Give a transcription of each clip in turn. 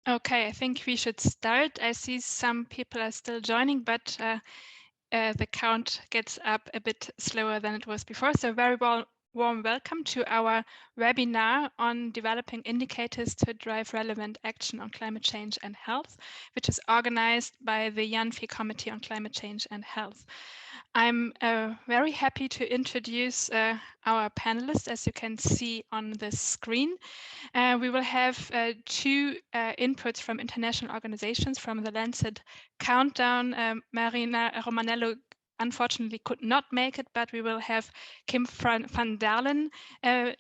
Okay, I think we should start. I see some people are still joining, but the count gets up a bit slower than it was before. So very warm welcome to our webinar on developing indicators to drive relevant action on climate change and health, which is organized by the IANPHI Committee on Climate Change and Health. I'm very happy to introduce our panelists, as you can see on the screen. We will have two inputs from international organizations from the Lancet Countdown. Marina Romanello unfortunately could not make it, but we will have Kim van Dalen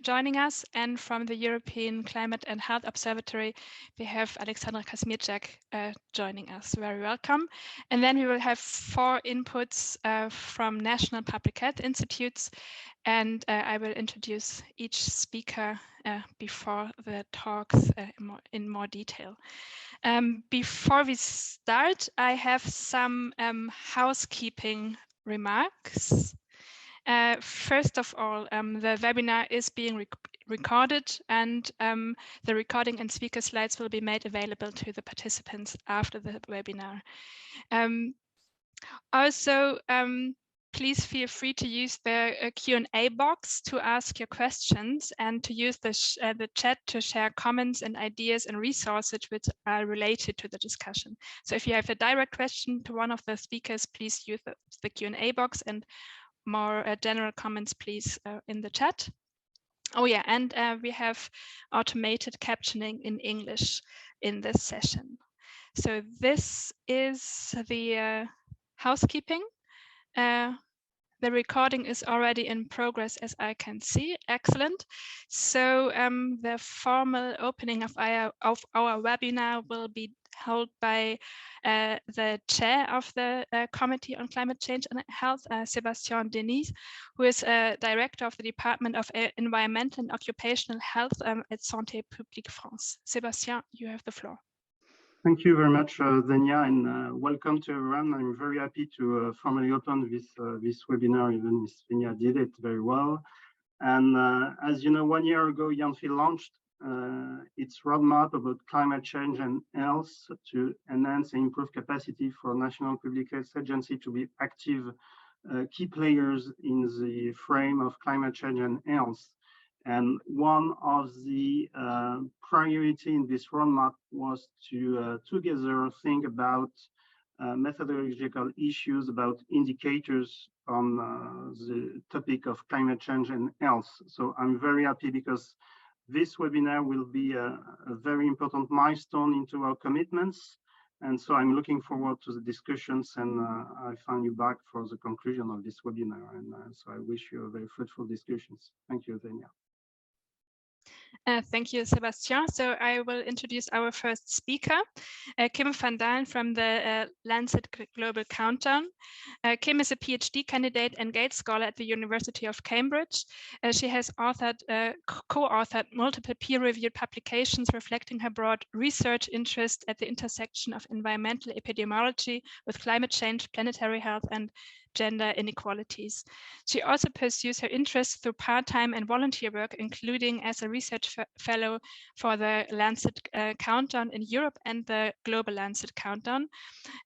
joining us. And from the European Climate and Health Observatory, we have Alexandra Kazmierczak joining us. Very welcome. And then we will have 4 inputs from national public health institutes. And I will introduce each speaker before the talks in more detail. Before we start, I have some housekeeping remarks. First of all, the webinar is being recorded, and the recording and speaker slides will be made available to the participants after the webinar. Also, please feel free to use the Q&A box to ask your questions and to use the chat to share comments and ideas and resources which are related to the discussion. So if you have a direct question to one of the speakers, please use the Q&A box, and more general comments, please, in the chat. Oh yeah, and we have automated captioning in English in this session. So this is the housekeeping. The recording is already in progress, as I can see. Excellent. So the formal opening of our webinar will be held by the chair of the Committee on Climate Change and Health, Sébastien Denis, who is director of the Department of Environmental and Occupational Health at Santé Publique France. Sébastien, you have the floor. Thank you very much, Zenia, and welcome to everyone. I'm very happy to formally open this webinar, even if Zenia did it very well. And as you know, 1 year ago, IANPHI launched its roadmap about climate change and health to enhance and improve capacity for national public health agency to be active key players in the frame of climate change and health. And one of the priority in this roadmap was to together think about methodological issues about indicators on the topic of climate change and health. So I'm very happy because this webinar will be a very important milestone into our commitments. And so I'm looking forward to the discussions, and I find you back for the conclusion of this webinar. And so I wish you a very fruitful discussions. Thank you, Zenia. Thank you, Sébastien. So I will introduce our first speaker, Kim van Dalen from the Lancet Global Countdown. Kim is a PhD candidate and Gates Scholar at the University of Cambridge. She has co-authored multiple peer-reviewed publications reflecting her broad research interest at the intersection of environmental epidemiology with climate change, planetary health, and gender inequalities. She also pursues her interests through part-time and volunteer work, including as a research fellow for the Lancet Countdown in Europe and the Global Lancet Countdown,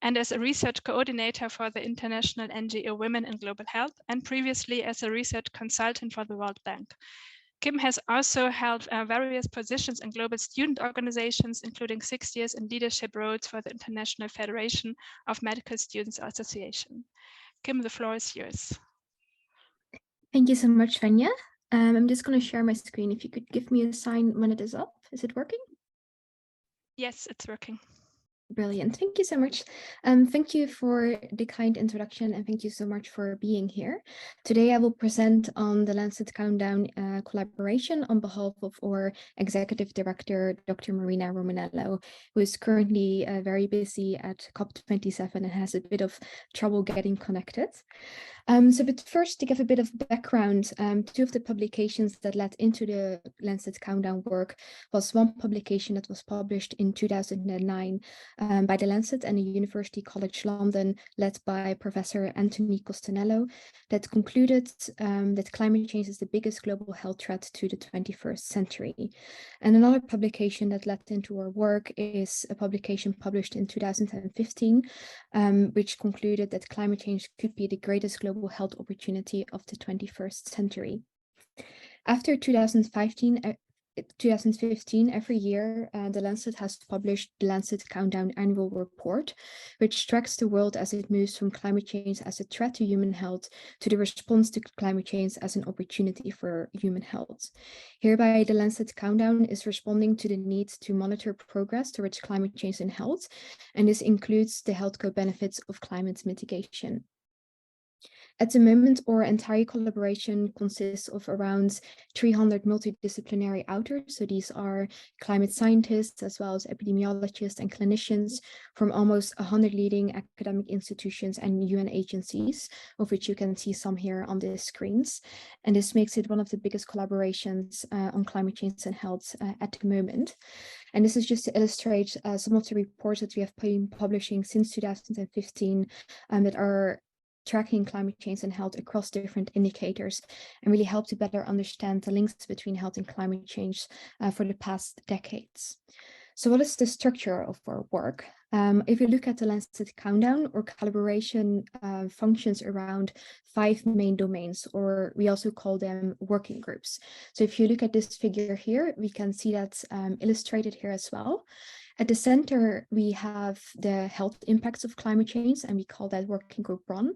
and as a research coordinator for the international NGO Women in Global Health, and previously as a research consultant for the World Bank. Kim has also held various positions in global student organizations, including 6 years in leadership roles for the International Federation of Medical Students Association. Kim, the floor is yours. Thank you so much, Vanya. I'm just going to share my screen. If you could give me a sign when it is up. Is it working? Yes, it's working. Brilliant. Thank you so much. Thank you for the kind introduction, and thank you so much for being here. Today, I will present on the Lancet Countdown collaboration on behalf of our Executive Director, Dr. Marina Romanello, who is currently very busy at COP27 and has a bit of trouble getting connected. But first, to give a bit of background, two of the publications that led into the Lancet Countdown work was one publication that was published in 2009 by the Lancet and the University College London, led by Professor Anthony Costanello, that concluded that climate change is the biggest global health threat to the 21st century. And another publication that led into our work is a publication published in 2015, which concluded that climate change could be the greatest global health opportunity of the 21st century. After 2015, every year, the Lancet has published the Lancet Countdown annual report, which tracks the world as it moves from climate change as a threat to human health to the response to climate change as an opportunity for human health. Hereby, the Lancet Countdown is responding to the need to monitor progress towards climate change and health, and this includes the health co-benefits of climate mitigation. At the moment, our entire collaboration consists of around 300 multidisciplinary authors. So these are climate scientists, as well as epidemiologists and clinicians from almost 100 leading academic institutions and UN agencies, of which you can see some here on the screens. And this makes it one of the biggest collaborations on climate change and health at the moment. And this is just to illustrate some of the reports that we have been publishing since 2015 that are tracking climate change and health across different indicators and really help to better understand the links between health and climate change for the past decades. So what is the structure of our work? If you look at the Lancet Countdown, our collaboration functions around 5 main domains, or we also call them working groups. So if you look at this figure here, we can see that illustrated here as well. At the center, we have the health impacts of climate change, and we call that working group 1.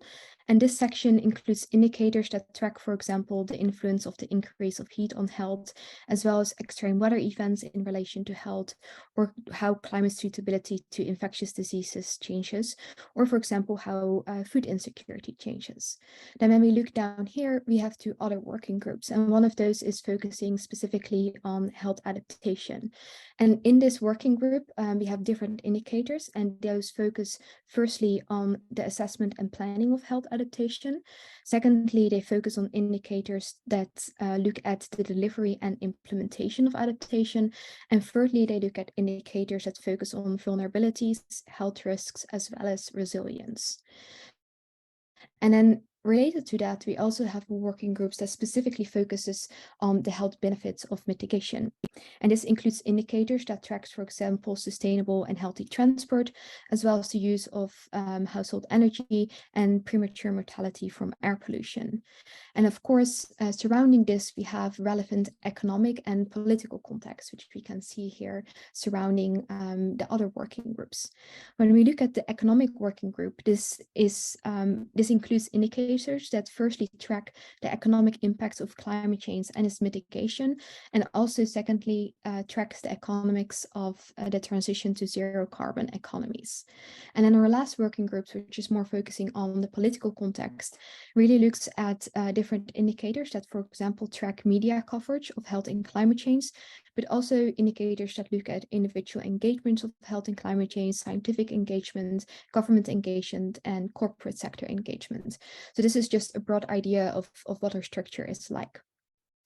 And this section includes indicators that track, for example, the influence of the increase of heat on health, as well as extreme weather events in relation to health, or how climate suitability to infectious diseases changes, or for example, how food insecurity changes. Then when we look down here, we have 2 other working groups, and one of those is focusing specifically on health adaptation. And in this working group, we have different indicators, and those focus firstly on the assessment and planning of health adaptation. Secondly, they focus on indicators that look at the delivery and implementation of adaptation. And thirdly, they look at indicators that focus on vulnerabilities, health risks, as well as resilience. And then related to that, we also have working groups that specifically focuses on the health benefits of mitigation. And this includes indicators that tracks, for example, sustainable and healthy transport, as well as the use of household energy and premature mortality from air pollution. And of course, surrounding this, we have relevant economic and political context, which we can see here surrounding the other working groups. When we look at the economic working group, this includes indicators that firstly track the economic impacts of climate change and its mitigation, and also secondly tracks the economics of the transition to zero carbon economies. And then our last working group, which is more focusing on the political context, really looks at different indicators that, for example, track media coverage of health and climate change, but also indicators that look at individual engagements of health and climate change, scientific engagement, government engagement, and corporate sector engagement. So this is just a broad idea of what our structure is like.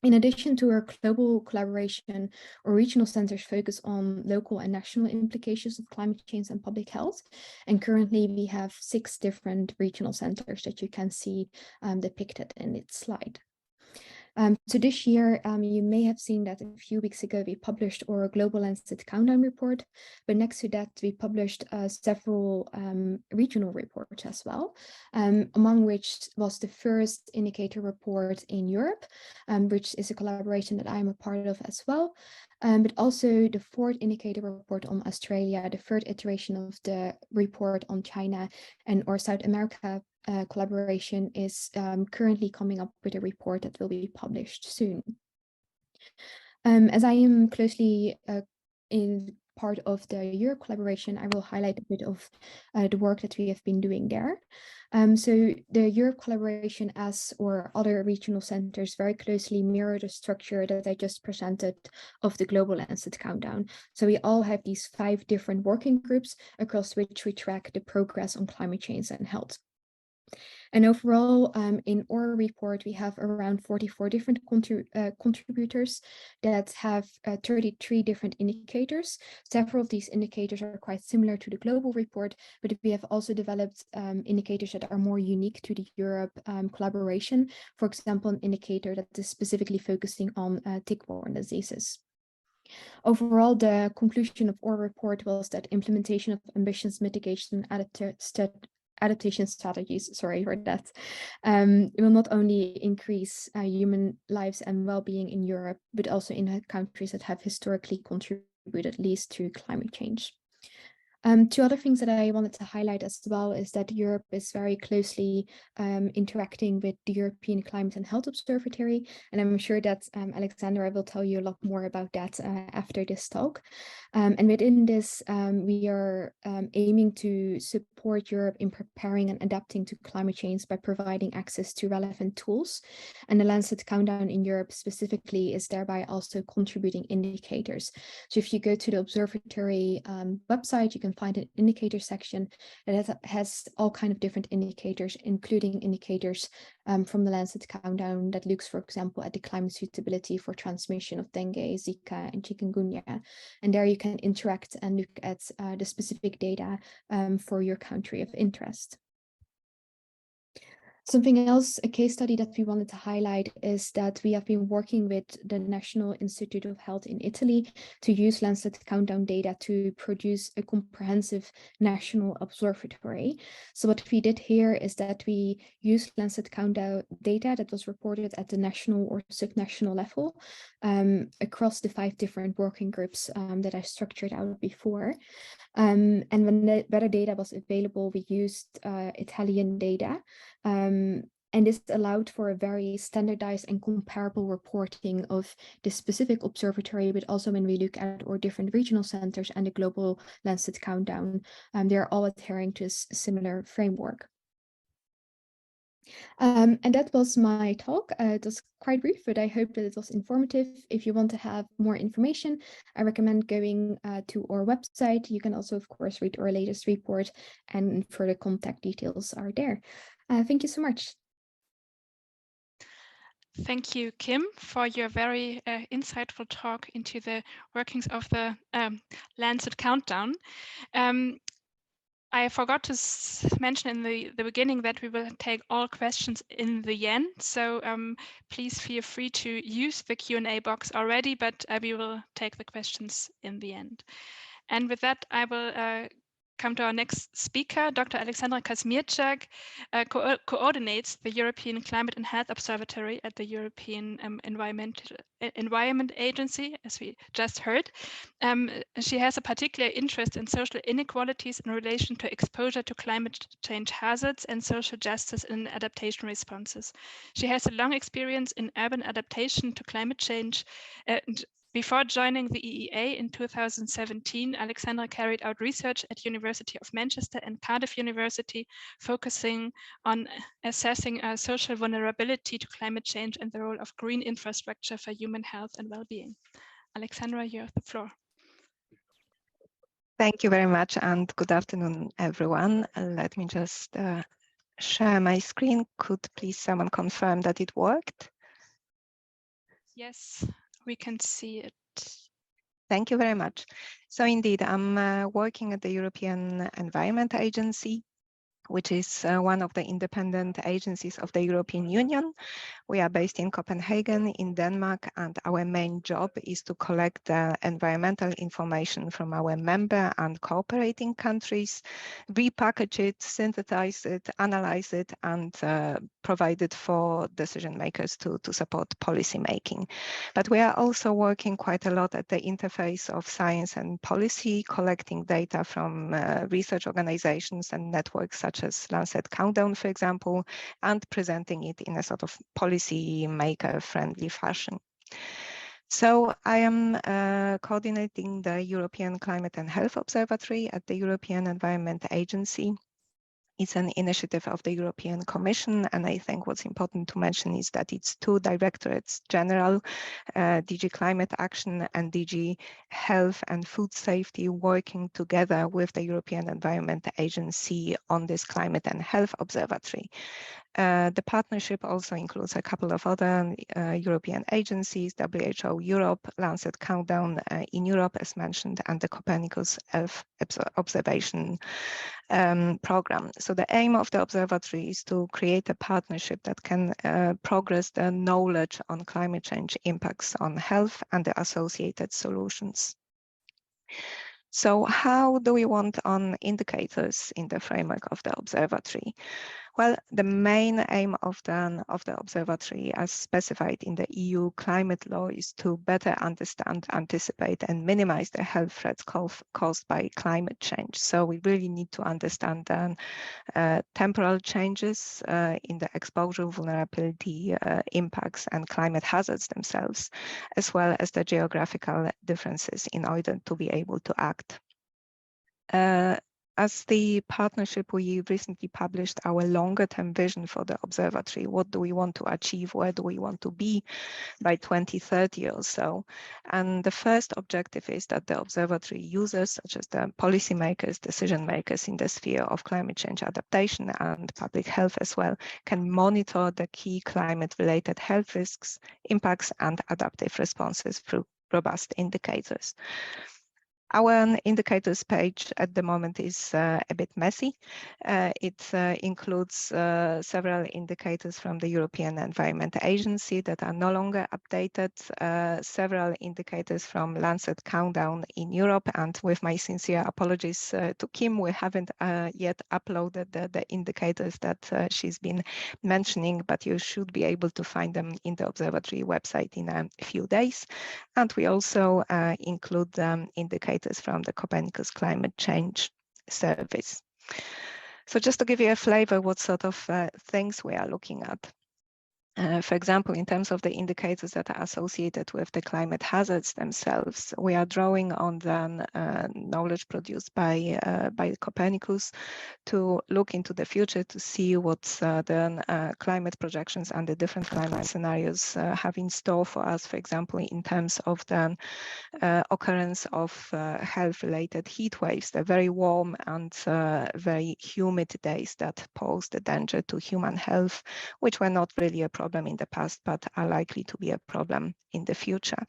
In addition to our global collaboration, our regional centers focus on local and national implications of climate change and public health. And currently we have 6 different regional centers that you can see depicted in this slide. So this year, you may have seen that a few weeks ago, we published our Global Lancet Countdown report, but next to that, we published several regional reports as well, among which was the first indicator report in Europe, which is a collaboration that I'm a part of as well, but also the 4th indicator report on Australia, the 3rd iteration of the report on China, and our South America collaboration is currently coming up with a report that will be published soon. As I am closely in part of the Europe collaboration, I will highlight a bit of the work that we have been doing there. So the Europe collaboration, as or other regional centers, very closely mirror the structure that I just presented of the Global Lancet Countdown. So we all have these 5 different working groups across which we track the progress on climate change and health. And overall, in our report, we have around 44 different contributors that have 33 different indicators. Several of these indicators are quite similar to the global report, but we have also developed indicators that are more unique to the Europe collaboration. For example, an indicator that is specifically focusing on tick-borne diseases. Overall, the conclusion of our report was that implementation of ambitious mitigation adaptation strategies, sorry for that, will not only increase human lives and well-being in Europe, but also in countries that have historically contributed least to climate change. Two other things that I wanted to highlight as well is that Europe is very closely interacting with the European Climate and Health Observatory, and I'm sure that Alexandra will tell you a lot more about that after this talk. And within this, we are aiming to support Europe in preparing and adapting to climate change by providing access to relevant tools. And the Lancet Countdown in Europe specifically is thereby also contributing indicators. So if you go to the Observatory website, you can find an indicator section that has all kinds of different indicators, including indicators from the Lancet Countdown that looks, for example, at the climate suitability for transmission of dengue, Zika, and chikungunya. And there you can interact and look at the specific data for your country of interest. Something else, a case study that we wanted to highlight is that we have been working with the National Institute of Health in Italy to use Lancet Countdown data to produce a comprehensive national observatory. So what we did here is that we used Lancet Countdown data that was reported at the national or subnational level across the 5 different working groups that I structured out before. And when the better data was available, we used Italian data. And this allowed for a very standardized and comparable reporting of the specific observatory, but also when we look at our different regional centers and the global Lancet Countdown, they're all adhering to a similar framework. And that was my talk. It was quite brief, but I hope that it was informative. If you want to have more information, I recommend going to our website. You can also, of course, read our latest report, and further contact details are there. Thank you so much. Thank you, Kim, for your very insightful talk into the workings of the Lancet Countdown. I forgot to mention in the beginning that we will take all questions in the end. So please feel free to use the Q&A box already, but we will take the questions in the end. And with that, I will come to our next speaker. Dr. Alexandra Kazmierczak coordinates the European Climate and Health Observatory at the European Environment Agency, as we just heard. She has a particular interest in social inequalities in relation to exposure to climate change hazards and social justice in adaptation responses. She has a long experience in urban adaptation to climate change. Before joining the EEA in 2017, Alexandra carried out research at University of Manchester and Cardiff University, focusing on assessing social vulnerability to climate change and the role of green infrastructure for human health and well-being. Alexandra, you have the floor. Thank you very much, and good afternoon, everyone. Let me just share my screen. Could please someone confirm that it worked? Yes, we can see it. Thank you very much. So indeed, I'm working at the European Environment Agency, which is one of the independent agencies of the European Union. We are based in Copenhagen, in Denmark, and our main job is to collect environmental information from our member and cooperating countries, repackage it, synthesize it, analyze it, and provide it for decision makers to support policy making. But we are also working quite a lot at the interface of science and policy, collecting data from research organizations and networks such as Lancet Countdown, for example, and presenting it in a sort of policy maker friendly fashion. So I am coordinating the European Climate and Health Observatory at the European Environment Agency. It's an initiative of the European Commission, and I think what's important to mention is that it's two directorates general, DG Climate Action and DG Health and Food Safety, working together with the European Environment Agency on this Climate and Health Observatory. The partnership also includes a couple of other European agencies, WHO Europe, Lancet Countdown in Europe, as mentioned, and the Copernicus Earth Observation program. So the aim of the observatory is to create a partnership that can progress the knowledge on climate change impacts on health and the associated solutions. So how do we want on indicators in the framework of the observatory? Well, the main aim of the observatory, as specified in the EU climate law, is to better understand, anticipate, and minimize the health threats caused by climate change. So we really need to understand the temporal changes in the exposure, vulnerability, impacts, and climate hazards themselves, as well as the geographical differences in order to be able to act. As the partnership, we recently published our longer-term vision for the observatory. What do we want to achieve? Where do we want to be by 2030 or so? And the first objective is that the observatory users, such as the policymakers, decision makers in the sphere of climate change adaptation and public health as well, can monitor the key climate-related health risks, impacts, and adaptive responses through robust indicators. Our indicators page at the moment is a bit messy. It includes several indicators from the European Environment Agency that are no longer updated, several indicators from Lancet Countdown in Europe, and with my sincere apologies to Kim, we haven't yet uploaded the indicators that she's been mentioning, but you should be able to find them in the observatory website in a few days. And we also include indicators from the Copernicus Climate Change Service. So just to give you a flavor what sort of things we are looking at. For example, in terms of the indicators that are associated with the climate hazards themselves, we are drawing on the knowledge produced by Copernicus to look into the future to see what the climate projections and the different climate scenarios have in store for us, for example, in terms of the occurrence of health-related heat waves, the very warm and very humid days that pose the danger to human health, which were not really a problem in the past, but are likely to be a problem in the future.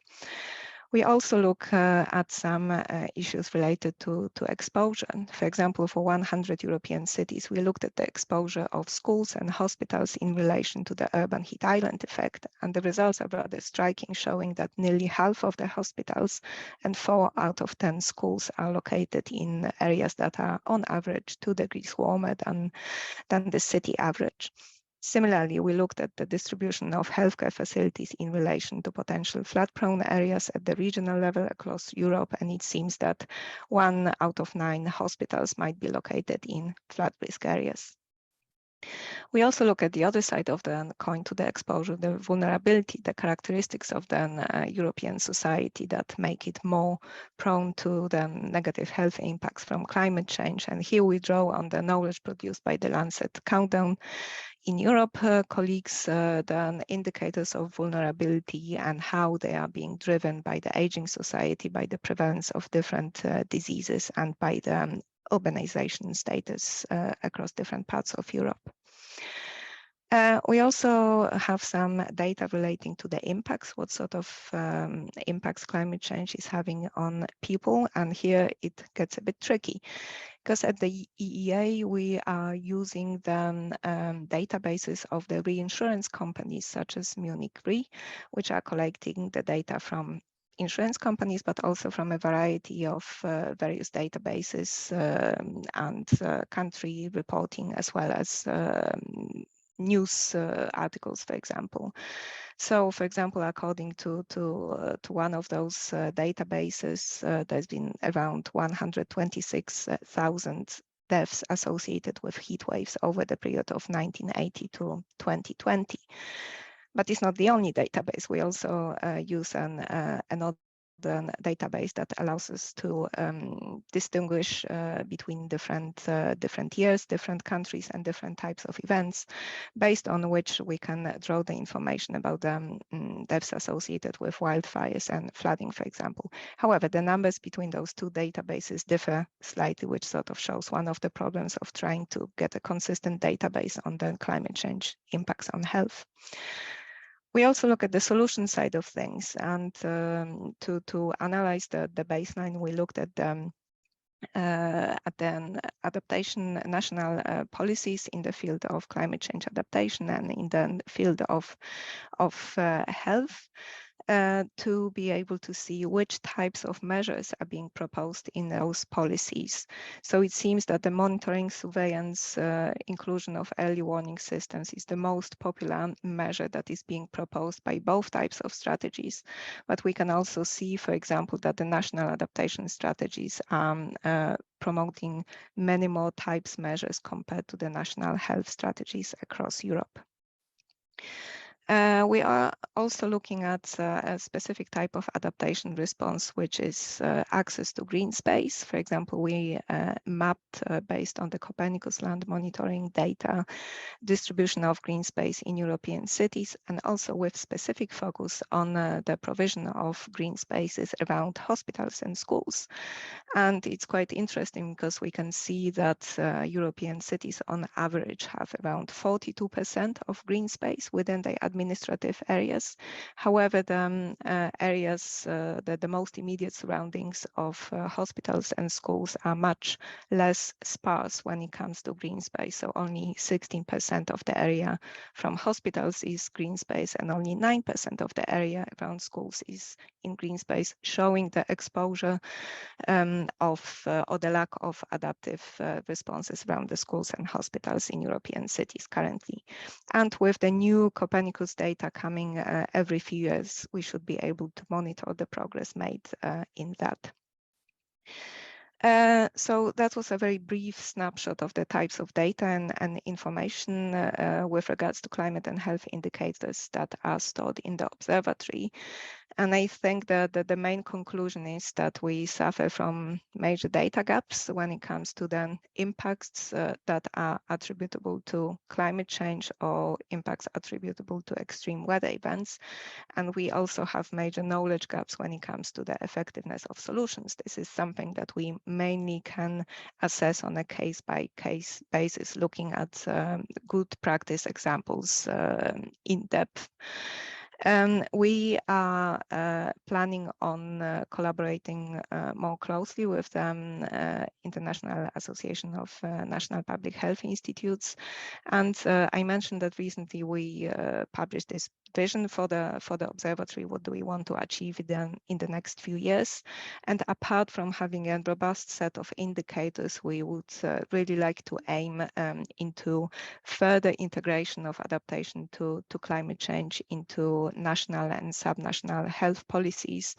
We also look at some issues related to exposure. For example, for 100 European cities, we looked at the exposure of schools and hospitals in relation to the urban heat island effect. And the results are rather striking, showing that nearly half of the hospitals and 4 out of 10 schools are located in areas that are on average 2 degrees warmer than the city average. Similarly, we looked at the distribution of healthcare facilities in relation to potential flood-prone areas at the regional level across Europe, and it seems that 1 out of 9 hospitals might be located in flood risk areas. We also look at the other side of the coin to the exposure, the vulnerability, the characteristics of the European society that make it more prone to the negative health impacts from climate change. And here we draw on the knowledge produced by the Lancet Countdown in Europe, colleagues, the indicators of vulnerability and how they are being driven by the aging society, by the prevalence of different diseases, and by the urbanization status across different parts of Europe. We also have some data relating to the impacts, what sort of impacts climate change is having on people. And here it gets a bit tricky, because at the EEA, we are using the databases of the reinsurance companies, such as Munich Re, which are collecting the data from insurance companies, but also from a variety of various databases and country reporting, as well as news articles, for example. So, for example, according to one of those databases, there's been around 126,000 deaths associated with heat waves over the period of 1980 to 2020. But it's not the only database. We also use another the database that allows us to distinguish between different years, different countries, and different types of events, based on which we can draw the information about the deaths associated with wildfires and flooding, for example. However, the numbers between those two databases differ slightly, which sort of shows one of the problems of trying to get a consistent database on the climate change impacts on health. We also look at the solution side of things, and to analyze the baseline, we looked at the adaptation national policies in the field of climate change adaptation and in the field of health, to be able to see which types of measures are being proposed in those policies. So it seems that the monitoring, surveillance, inclusion of early warning systems is the most popular measure that is being proposed by both types of strategies. But we can also see, for example, that the national adaptation strategies are promoting many more types measures compared to the national health strategies across Europe. We are also looking at a specific type of adaptation response, which is access to green space. For example, we mapped, based on the Copernicus land monitoring data, distribution of green space in European cities, and also with specific focus on the provision of green spaces around hospitals and schools. And it's quite interesting because we can see that European cities on average have around 42% of green space within their administrative areas. However, the areas, the most immediate surroundings of hospitals and schools are much less sparse when it comes to green space. So only 16% of the area from hospitals is green space, and only 9% of the area around schools is in green space, showing the exposure or the lack of adaptive responses around the schools and hospitals in European cities currently. And with the new Copernicus data coming every few years, we should be able to monitor the progress made in that. So that was a very brief snapshot of the types of data and information with regards to climate and health indicators that are stored in the observatory. And I think that the main conclusion is that we suffer from major data gaps when it comes to the impacts that are attributable to climate change or impacts attributable to extreme weather events. And we also have major knowledge gaps when it comes to the effectiveness of solutions. This is something that we mainly can assess on a case-by-case basis, looking at good practice examples in depth. We are planning on collaborating more closely with the International Association of National Public Health Institutes. And I mentioned that recently we published this vision for the observatory. What do we want to achieve in the next few years? And apart from having a robust set of indicators, we would really like to aim into further integration of adaptation to climate change into national and subnational health policies.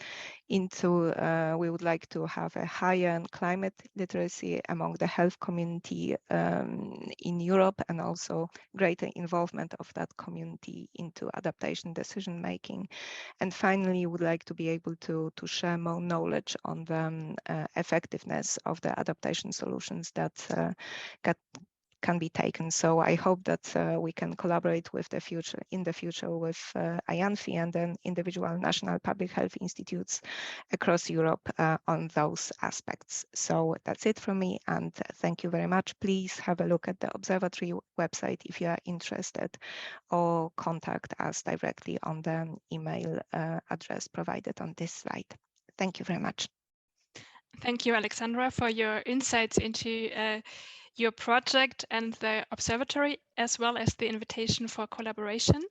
We would like to have a higher climate literacy among the health community in Europe, and also greater involvement of that community into adaptation decision making. And finally, we would like to be able to share more knowledge on the effectiveness of the adaptation solutions that can be taken. So I hope that we can collaborate in the future with IANPHI and then individual national public health institutes across Europe on those aspects. So that's it from me, and thank you very much. Please have a look at the observatory website if you are interested, or contact us directly on the email address provided on this slide. Thank you very much. Thank you, Alexandra, for your insights into your project and the observatory, as well as the invitation for collaboration.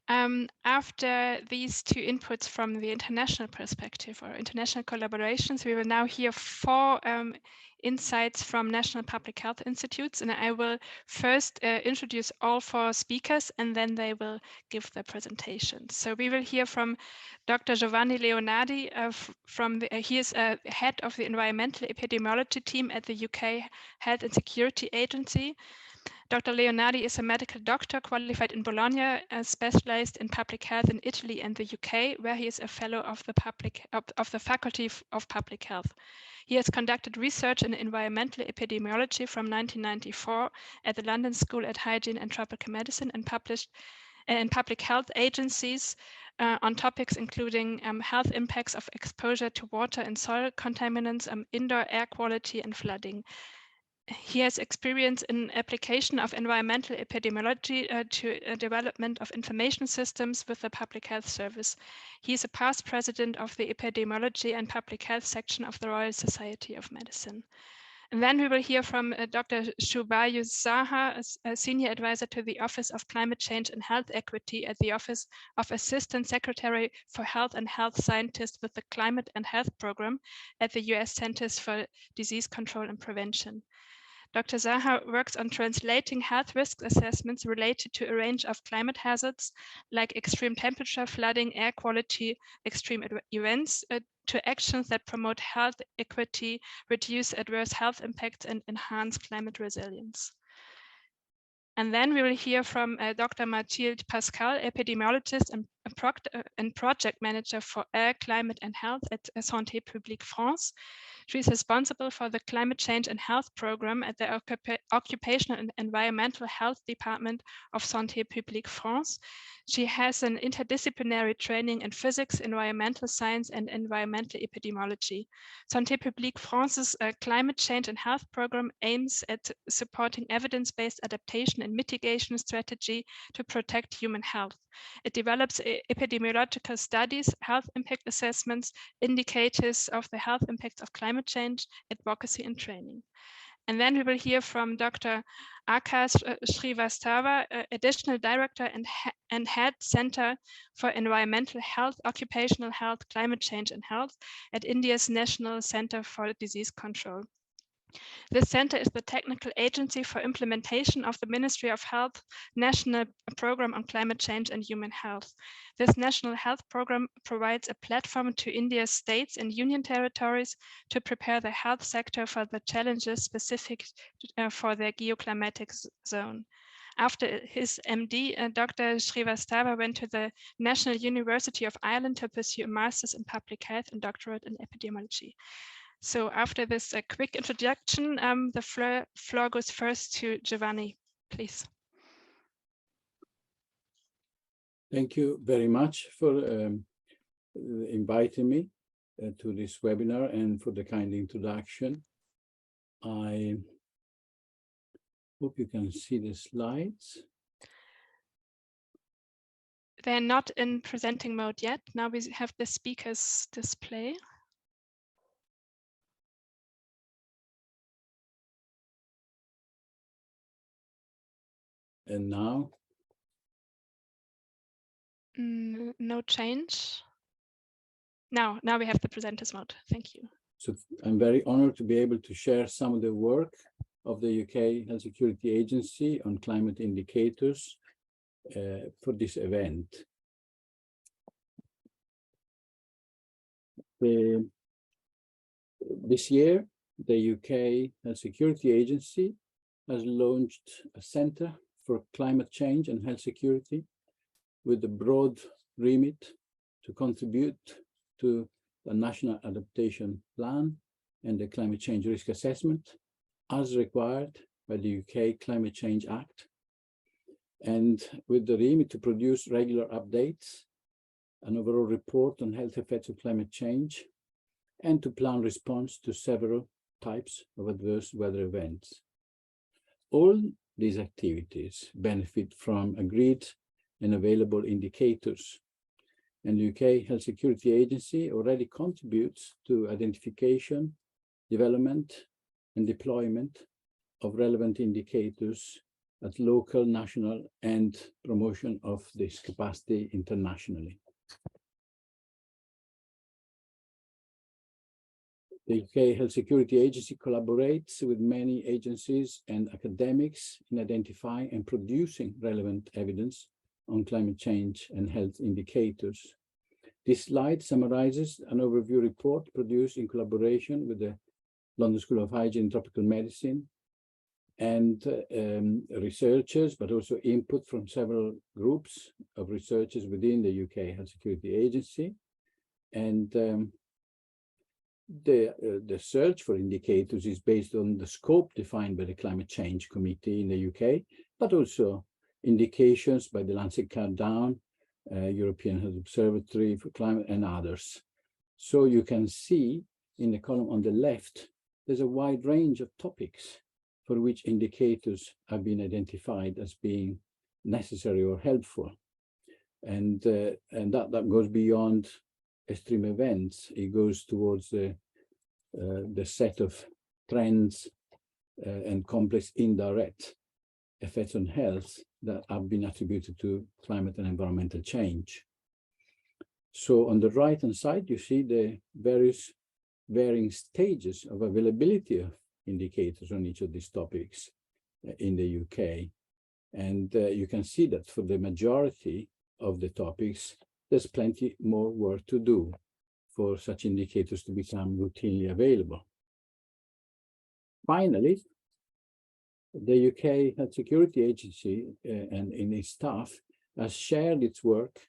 After these two inputs from the international perspective or international collaborations, we will now hear 4 insights from national public health institutes, and I will first introduce all 4 speakers, and then they will give their presentations. So we will hear from Dr. Giovanni Leonardi. He is head of the environmental epidemiology team at the UK Health and Security Agency. Dr. Leonardi is a medical doctor qualified in Bologna, specialized in public health in Italy and the UK, where he is a fellow of the Faculty of Public Health. He has conducted research in environmental epidemiology from 1994 at the London School of Hygiene and Tropical Medicine and published in public health agencies on topics including health impacts of exposure to water and soil contaminants, indoor air quality and flooding. He has experience in application of environmental epidemiology to development of information systems with the Public Health Service. He is a past president of the Epidemiology and Public Health section of the Royal Society of Medicine. And then we will hear from Dr. Shubayu Zaha, a senior advisor to the Office of Climate Change and Health Equity at the Office of Assistant Secretary for Health and Health Scientist with the Climate and Health Program at the US Centers for Disease Control and Prevention. Dr. Zaha works on translating health risk assessments related to a range of climate hazards like extreme temperature, flooding, air quality, extreme events, to actions that promote health equity, reduce adverse health impacts, and enhance climate resilience. And then we will hear from Dr. Mathilde Pascal, epidemiologist and project manager for air, climate, and health at Santé Publique France. She is responsible for the Climate Change and Health Program at the Occupational and Environmental Health Department of Santé Publique France. She has an interdisciplinary training in physics, environmental science, and environmental epidemiology. Santé Publique France's Climate Change and Health Program aims at supporting evidence-based adaptation and mitigation strategy to protect human health. It develops epidemiological studies, health impact assessments, indicators of the health impacts of climate change, advocacy, and training. And then we will hear from Dr. Akash Srivastava, Additional Director and Head Center for Environmental Health, Occupational Health, Climate Change and Health at India's National Center for Disease Control. This center is the technical agency for implementation of the Ministry of Health National Program on Climate Change and Human Health. This national health program provides a platform to India's states and union territories to prepare the health sector for the challenges specific for their geoclimatic zone. After his MD, Dr. Srivastava went to the National University of Ireland to pursue a master's in public health and doctorate in epidemiology. So after this quick introduction, the floor goes first to Giovanni, please. Thank you very much for inviting me to this webinar and for the kind introduction. I hope you can see the slides. They're not in presenting mode yet. Now we have the speakers display. And now? No change. Now we have the presenters mode. Thank you. So I'm very honored to be able to share some of the work of the UK Health Security Agency on climate indicators for this event. This year, the UK Health Security Agency has launched a Centre for Climate Change and Health Security with a broad remit to contribute to the National Adaptation Plan and the Climate Change Risk Assessment as required by the UK Climate Change Act, and with the remit to produce regular updates, an overall report on health effects of climate change, and to plan response to several types of adverse weather events. All these activities benefit from agreed and available indicators, and the UK Health Security Agency already contributes to identification, development, and deployment of relevant indicators at local, national, and promotion of this capacity internationally. The UK Health Security Agency collaborates with many agencies and academics in identifying and producing relevant evidence on climate change and health indicators. This slide summarizes an overview report produced in collaboration with the London School of Hygiene and Tropical Medicine and researchers, but also input from several groups of researchers within the UK Health Security Agency. And the search for indicators is based on the scope defined by the Climate Change Committee in the UK, but also indications by the Lancet Countdown, European Health Observatory for Climate, and others. So you can see in the column on the left, there's a wide range of topics for which indicators have been identified as being necessary or helpful. And that goes beyond extreme events. It goes towards the set of trends and complex indirect effects on health that have been attributed to climate and environmental change. So on the right-hand side, you see the various varying stages of availability of indicators on each of these topics in the UK. And you can see that for the majority of the topics, there's plenty more work to do for such indicators to become routinely available. Finally, the UK Health Security Agency and in its staff has shared its work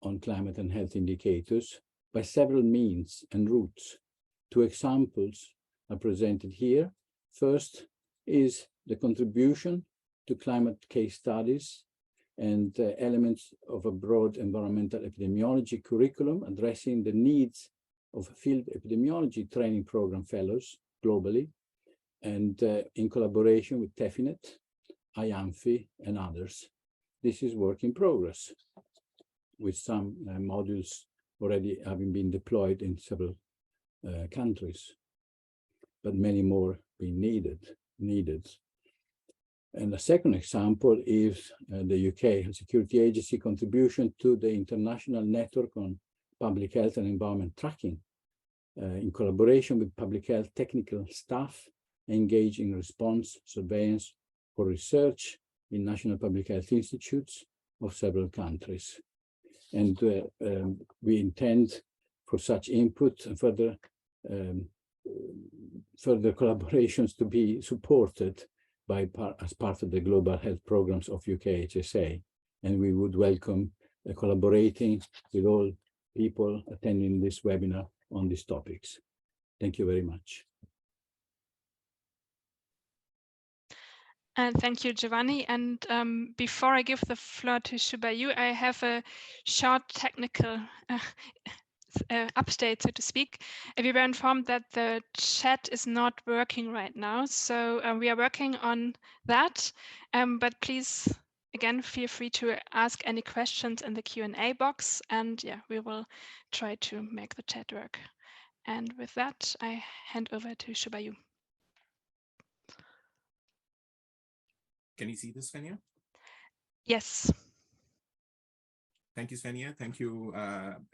on climate and health indicators by several means and routes. Two examples are presented here. First is the contribution to climate case studies and elements of a broad environmental epidemiology curriculum addressing the needs of field epidemiology training program fellows globally, and in collaboration with TEFINET, IANPHI, and others. This is work in progress, with some modules already having been deployed in several countries, but many more being needed. And the second example is the UK Health Security Agency contribution to the International Network on Public Health and Environment Tracking, in collaboration with public health technical staff engaged in response surveillance for research in national public health institutes of several countries. And we intend for such input and further collaborations to be supported as part of the global health programs of UK HSA. And we would welcome collaborating with all people attending this webinar on these topics. Thank you very much. And thank you, Giovanni. And before I give the floor to Shubayu, I have a short technical update, so to speak. We were informed that the chat is not working right now, so we are working on that. But please, again, feel free to ask any questions in the Q&A box, and yeah, we will try to make the chat work. And with that, I hand over to Shubayu. Can you see this, Svenja? Yes. Thank you, Svenja. Thank you,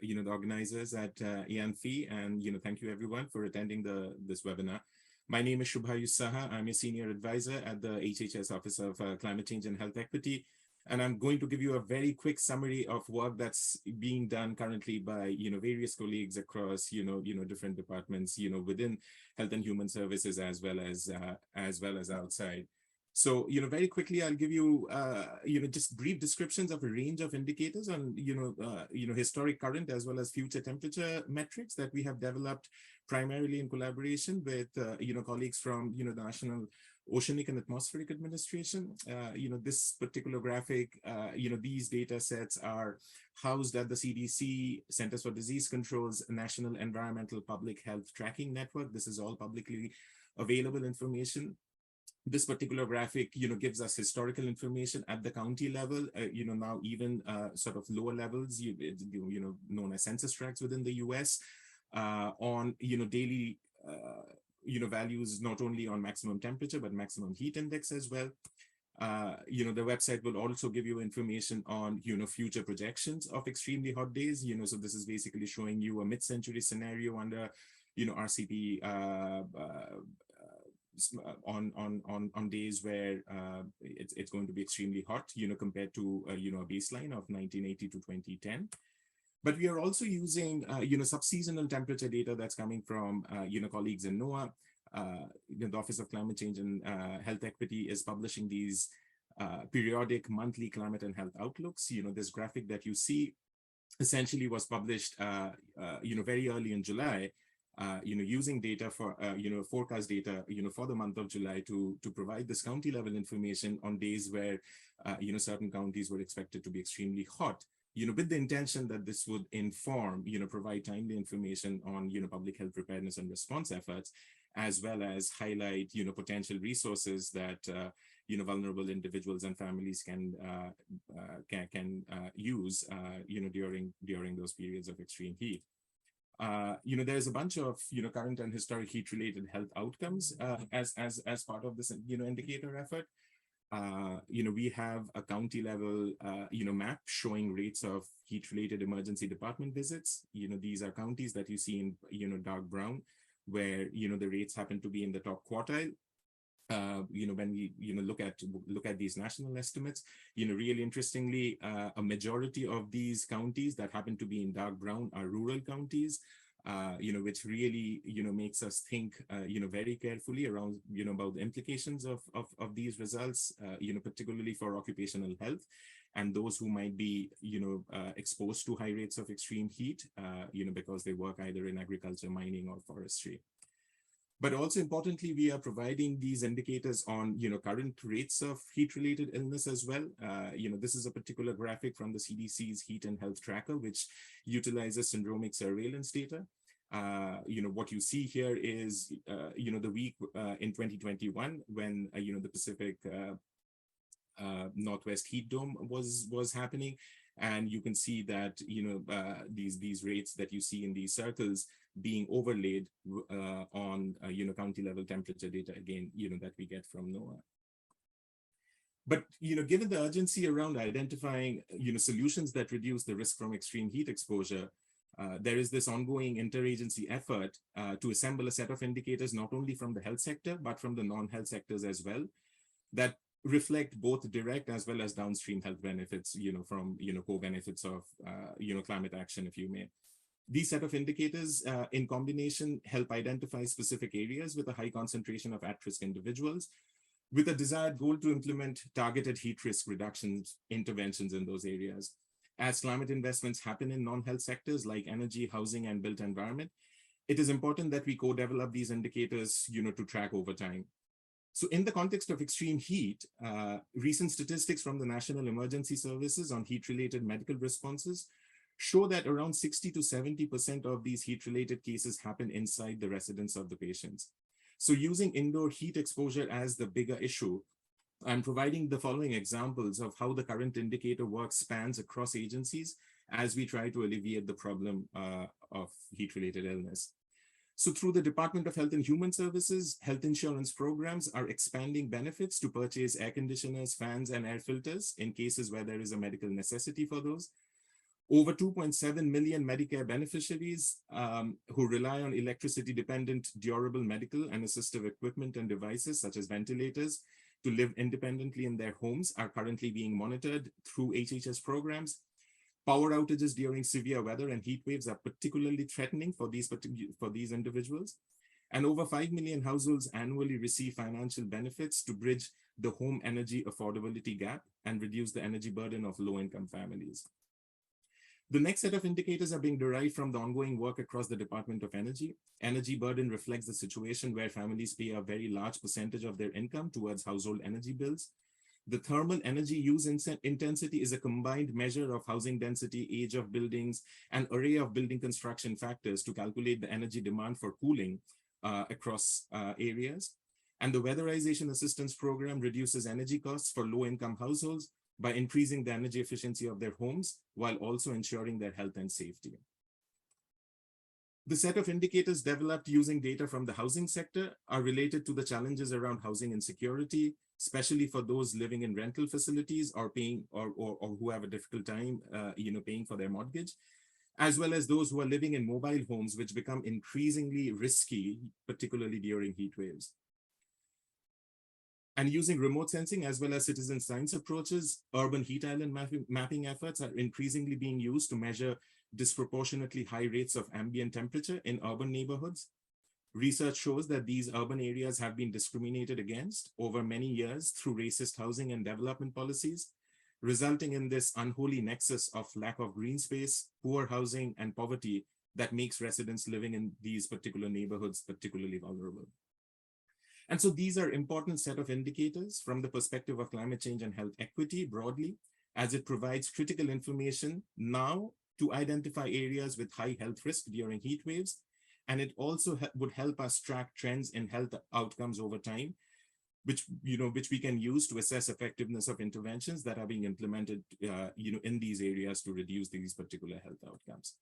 the organizers at IANPHI, and thank you everyone for attending this webinar. My name is Shubhayu Saha. I'm a senior advisor at the HHS Office of Climate Change and Health Equity, and I'm going to give you a very quick summary of work that's being done currently by various colleagues across different departments within Health and Human Services as well as outside. So, very quickly, I'll give you, just brief descriptions of a range of indicators on, historic current as well as future temperature metrics that we have developed primarily in collaboration with, colleagues from, the National Oceanic and Atmospheric Administration. This particular graphic, these data sets are housed at the CDC, Centers for Disease Control's National Environmental Public Health Tracking Network. This is all publicly available information. This particular graphic, gives us historical information at the county level, now even sort of lower levels, known as census tracts within the US, on, daily, values, not only on maximum temperature, but maximum heat index as well. The website will also give you information on, future projections of extremely hot days, so this is basically showing you a mid-century scenario under, RCP, on days where it's going to be extremely hot, compared to a baseline of 1980 to 2010. But we are also using subseasonal temperature data that's coming from colleagues in NOAA, the Office of Climate Change and Health Equity is publishing these periodic monthly climate and health outlooks. This graphic that you see essentially was published, very early in July, using data for, forecast data, for the month of July to provide this county level information on days where, certain counties were expected to be extremely hot, with the intention that this would inform, provide timely information on, public health preparedness and response efforts, as well as highlight, potential resources that, vulnerable individuals and families can use, during those periods of extreme heat. There's a bunch of, current and historic heat-related health outcomes as part of this, indicator effort. We have a county level, map showing rates of heat-related emergency department visits. These are counties that you see in, dark brown, where, the rates happen to be in the top quartile. When we, look at these national estimates, really interestingly, a majority of these counties that happen to be in dark brown are rural counties, which really, makes us think, very carefully around, about the implications of these results, particularly for occupational health and those who might be, exposed to high rates of extreme heat, because they work either in agriculture, mining, or forestry. But also importantly, we are providing these indicators on, current rates of heat-related illness as well. This is a particular graphic from the CDC's Heat and Health Tracker, which utilizes syndromic surveillance data. What you see here is, the week in 2021 when, the Pacific Northwest heat dome was happening. And you can see that, these rates that you see in these circles being overlaid on, county level temperature data, again, that we get from NOAA. But, given the urgency around identifying, solutions that reduce the risk from extreme heat exposure, there is this ongoing interagency effort to assemble a set of indicators, not only from the health sector, but from the non-health sectors as well, that reflect both direct as well as downstream health benefits, from, co-benefits of, climate action, if you may. These set of indicators in combination help identify specific areas with a high concentration of at-risk individuals, with a desired goal to implement targeted heat risk reductions interventions in those areas. As climate investments happen in non-health sectors like energy, housing, and built environment, it is important that we co-develop these indicators, to track over time. So in the context of extreme heat, recent statistics from the National Emergency Services on heat-related medical responses show that around 60 to 70% of these heat-related cases happen inside the residence of the patients. So using indoor heat exposure as the bigger issue, I'm providing the following examples of how the current indicator work spans across agencies as we try to alleviate the problem of heat-related illness. So through the Department of Health and Human Services, health insurance programs are expanding benefits to purchase air conditioners, fans, and air filters in cases where there is a medical necessity for those. Over 2.7 million Medicare beneficiaries who rely on electricity-dependent durable medical and assistive equipment and devices such as ventilators to live independently in their homes are currently being monitored through HHS programs. Power outages during severe weather and heat waves are particularly threatening for these individuals. And over 5 million households annually receive financial benefits to bridge the home energy affordability gap and reduce the energy burden of low-income families. The next set of indicators are being derived from the ongoing work across the Department of Energy. Energy burden reflects the situation where families pay a very large percentage of their income towards household energy bills. The thermal energy use intensity is a combined measure of housing density, age of buildings, and array of building construction factors to calculate the energy demand for cooling across areas. And the Weatherization Assistance Program reduces energy costs for low-income households by increasing the energy efficiency of their homes while also ensuring their health and safety. The set of indicators developed using data from the housing sector are related to the challenges around housing insecurity, especially for those living in rental facilities or paying or who have a difficult time paying for their mortgage, as well as those who are living in mobile homes, which become increasingly risky, particularly during heat waves. And using remote sensing as well as citizen science approaches, urban heat island mapping efforts are increasingly being used to measure disproportionately high rates of ambient temperature in urban neighborhoods. Research shows that these urban areas have been discriminated against over many years through racist housing and development policies, resulting in this unholy nexus of lack of green space, poor housing, and poverty that makes residents living in these particular neighborhoods particularly vulnerable. And so these are important set of indicators from the perspective of climate change and health equity broadly, as it provides critical information now to identify areas with high health risk during heat waves. And it also would help us track trends in health outcomes over time, which we can use to assess effectiveness of interventions that are being implemented in these areas to reduce these particular health outcomes.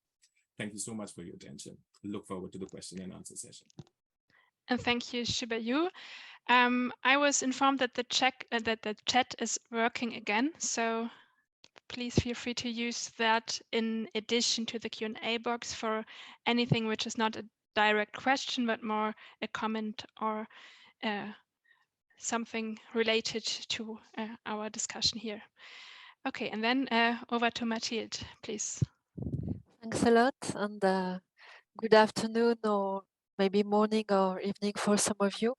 Thank you so much for your attention. Look forward to the question and answer session. And thank you, Shubhayu. I was informed that the chat is working again, so please feel free to use that in addition to the Q&A box for anything which is not a direct question, but more a comment or something related to our discussion here. Okay, and then over to Mathilde, please. Thanks a lot, and good afternoon, or maybe morning or evening for some of you.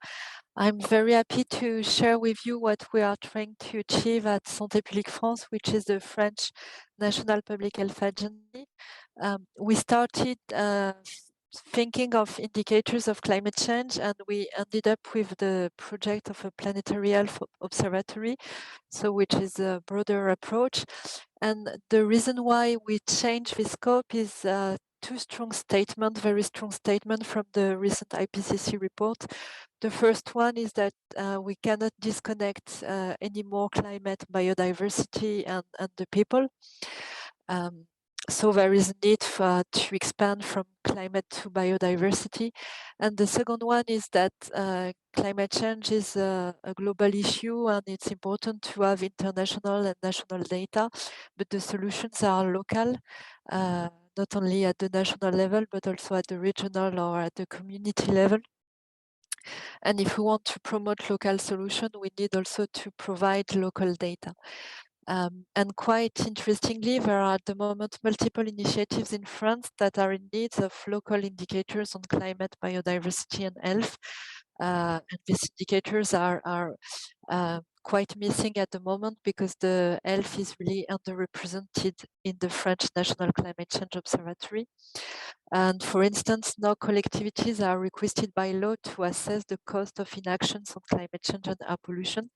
I'm very happy to share with you what we are trying to achieve at Santé Publique France, which is the French National Public Health Agency. We started thinking of indicators of climate change, and we ended up with the project of a planetary health observatory, so which is a broader approach. And the reason why we changed the scope is two strong statements, very strong statement from the recent IPCC report. The first one is that we cannot disconnect anymore climate, biodiversity, and the people. So there is a need to expand from climate to biodiversity. And the second one is that climate change is a global issue, and it's important to have international and national data, but the solutions are local, not only at the national level, but also at the regional or at the community level. And if we want to promote local solutions, we need also to provide local data. And quite interestingly, there are at the moment multiple initiatives in France that are in need of local indicators on climate, biodiversity, and health. And these indicators are quite missing at the moment because the health is really underrepresented in the French National Climate Change Observatory. And for instance, now collectivities are requested by law to assess the cost of inactions on climate change and air pollution.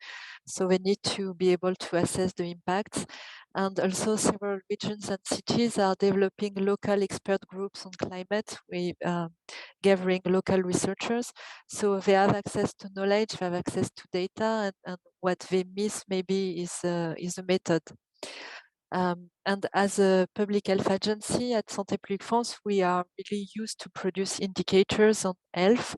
So they need to be able to assess the impacts. And also several regions and cities are developing local expert groups on climate, with gathering local researchers. So they have access to knowledge, they have access to data, and what they miss maybe is a method. And as a public health agency at Santé Publique France, we are really used to produce indicators on health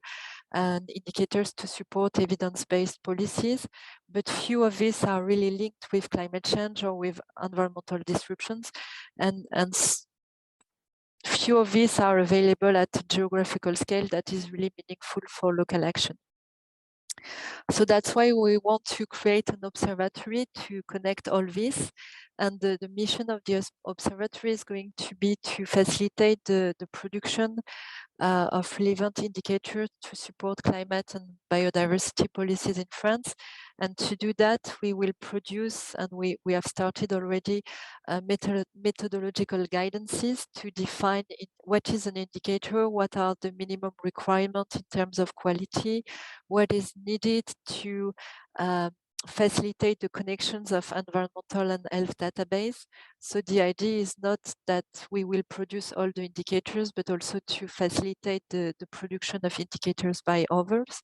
and indicators to support evidence-based policies, but few of these are really linked with climate change or with environmental disruptions, and few of these are available at a geographical scale that is really meaningful for local action. So that's why we want to create an observatory to connect all this. And the mission of the observatory is going to be to facilitate the production of relevant indicators to support climate and biodiversity policies in France. And to do that, we will produce, and we have started already, methodological guidances to define what is an indicator, what are the minimum requirements in terms of quality, what is needed to facilitate the connections of environmental and health database. So the idea is not that we will produce all the indicators, but also to facilitate the production of indicators by others.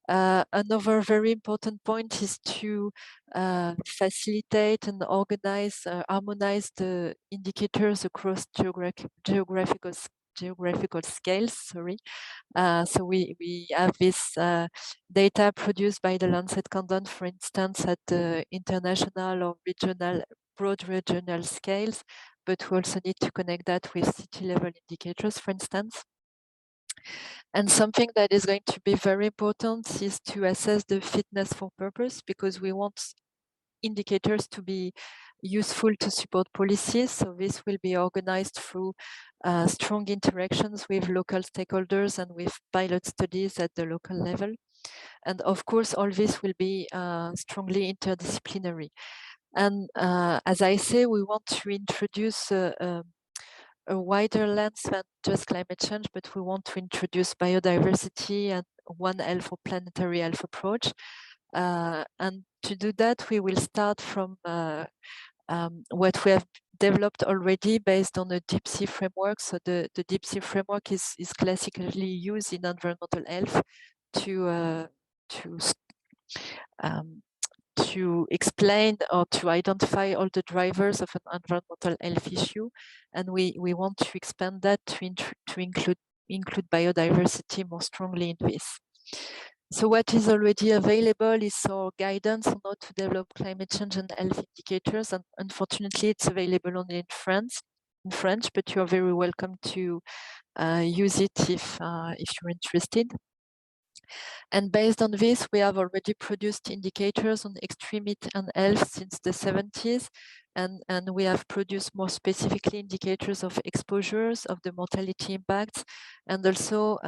Another very important point is to facilitate and organize, harmonize the indicators across geographical scales, sorry. So we have this data produced by the Lancet Countdown, for instance, at the international or regional, broad regional scales, but we also need to connect that with city level indicators, for instance. And something that is going to be very important is to assess the fitness for purpose, because we want indicators to be useful to support policies. So this will be organized through strong interactions with local stakeholders and with pilot studies at the local level. And of course, all this will be strongly interdisciplinary. And as I say, we want to introduce a wider lens than just climate change, but we want to introduce biodiversity and One Health or planetary health approach. And to do that, we will start from what we have developed already based on a deep sea framework. So the deep sea framework is classically used in environmental health to explain or to identify all the drivers of an environmental health issue. And we want to expand that to include biodiversity more strongly in this. So what is already available is our guidance on how to develop climate change and health indicators. And unfortunately, it's available only in French, but you are very welcome to use it if you're interested. And based on this, we have already produced indicators on extremity and health since the 70s. And we have produced more specifically indicators of exposures, of the mortality impacts, and also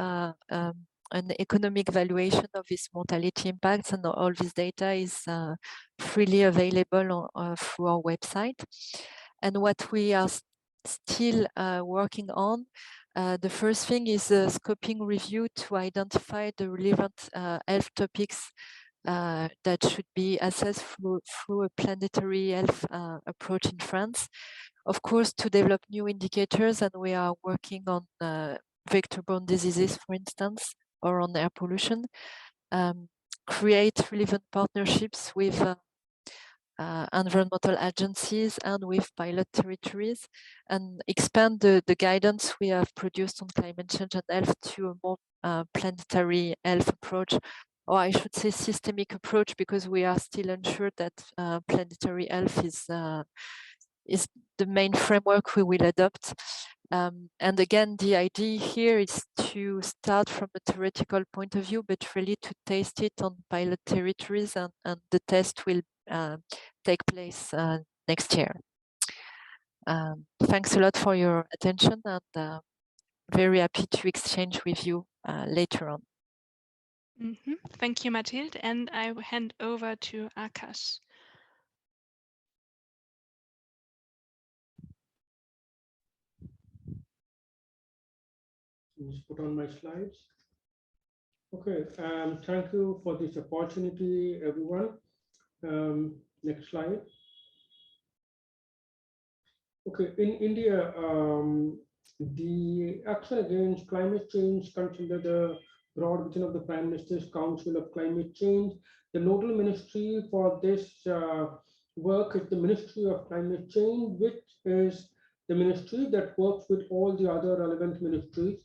an economic valuation of these mortality impacts. And all this data is freely available through our website. And what we are still working on, the first thing is a scoping review to identify the relevant health topics that should be assessed through a planetary health approach in France. Of course, to develop new indicators, and we are working on vector-borne diseases, for instance, or on air pollution, create relevant partnerships with environmental agencies and with pilot territories, and expand the guidance we have produced on climate change and health to a more planetary health approach, or I should say systemic approach, because we are still unsure that planetary health is the main framework we will adopt. And again, the idea here is to start from a theoretical point of view, but really to test it on pilot territories, and the test will take place next year. Thanks a lot for your attention, and very happy to exchange with you later on. Thank you, Mathilde, and I will hand over to Akash. Just put on my slides. Okay, thank you for this opportunity, everyone. Next slide. Okay, in India, the action against climate change comes under the broad vision of the Prime Minister's Council of Climate Change. The nodal ministry for this work is the Ministry of Climate Change, which is the ministry that works with all the other relevant ministries.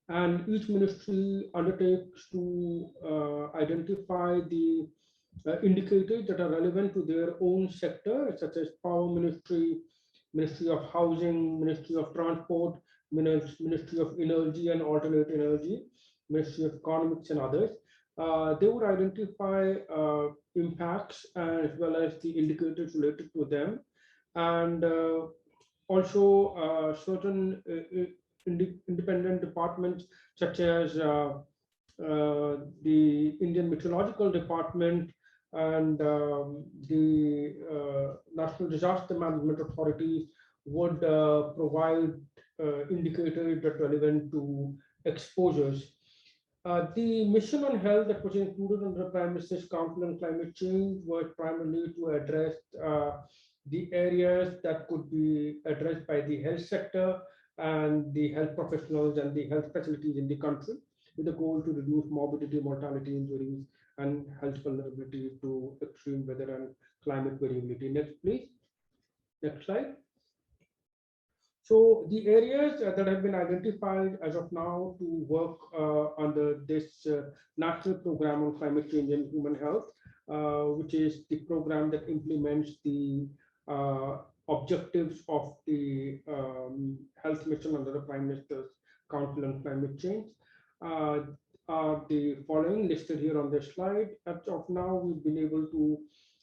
And each ministry undertakes to identify the indicators that are relevant to their own sector, such as Power Ministry, Ministry of Housing, Ministry of Transport, Ministry of Energy and Alternate Energy, Ministry of Economics, and others. They would identify impacts as well as the indicators related to them, and also certain independent departments such as the Indian Meteorological Department and the National Disaster Management Authority would provide indicators that are relevant to exposures. The mission on health that was included under the Prime Minister's Council on Climate Change was primarily to address the areas that could be addressed by the health sector and the health professionals and the health facilities in the country, with the goal to reduce morbidity, mortality, injuries, and health vulnerability to extreme weather and climate variability. Next, please. Next slide. So the areas that have been identified as of now to work under this national program on climate change and human health, which is the program that implements the objectives of the health mission under the Prime Minister's Council on Climate Change, are the following listed here on this slide. As of now, we've been able to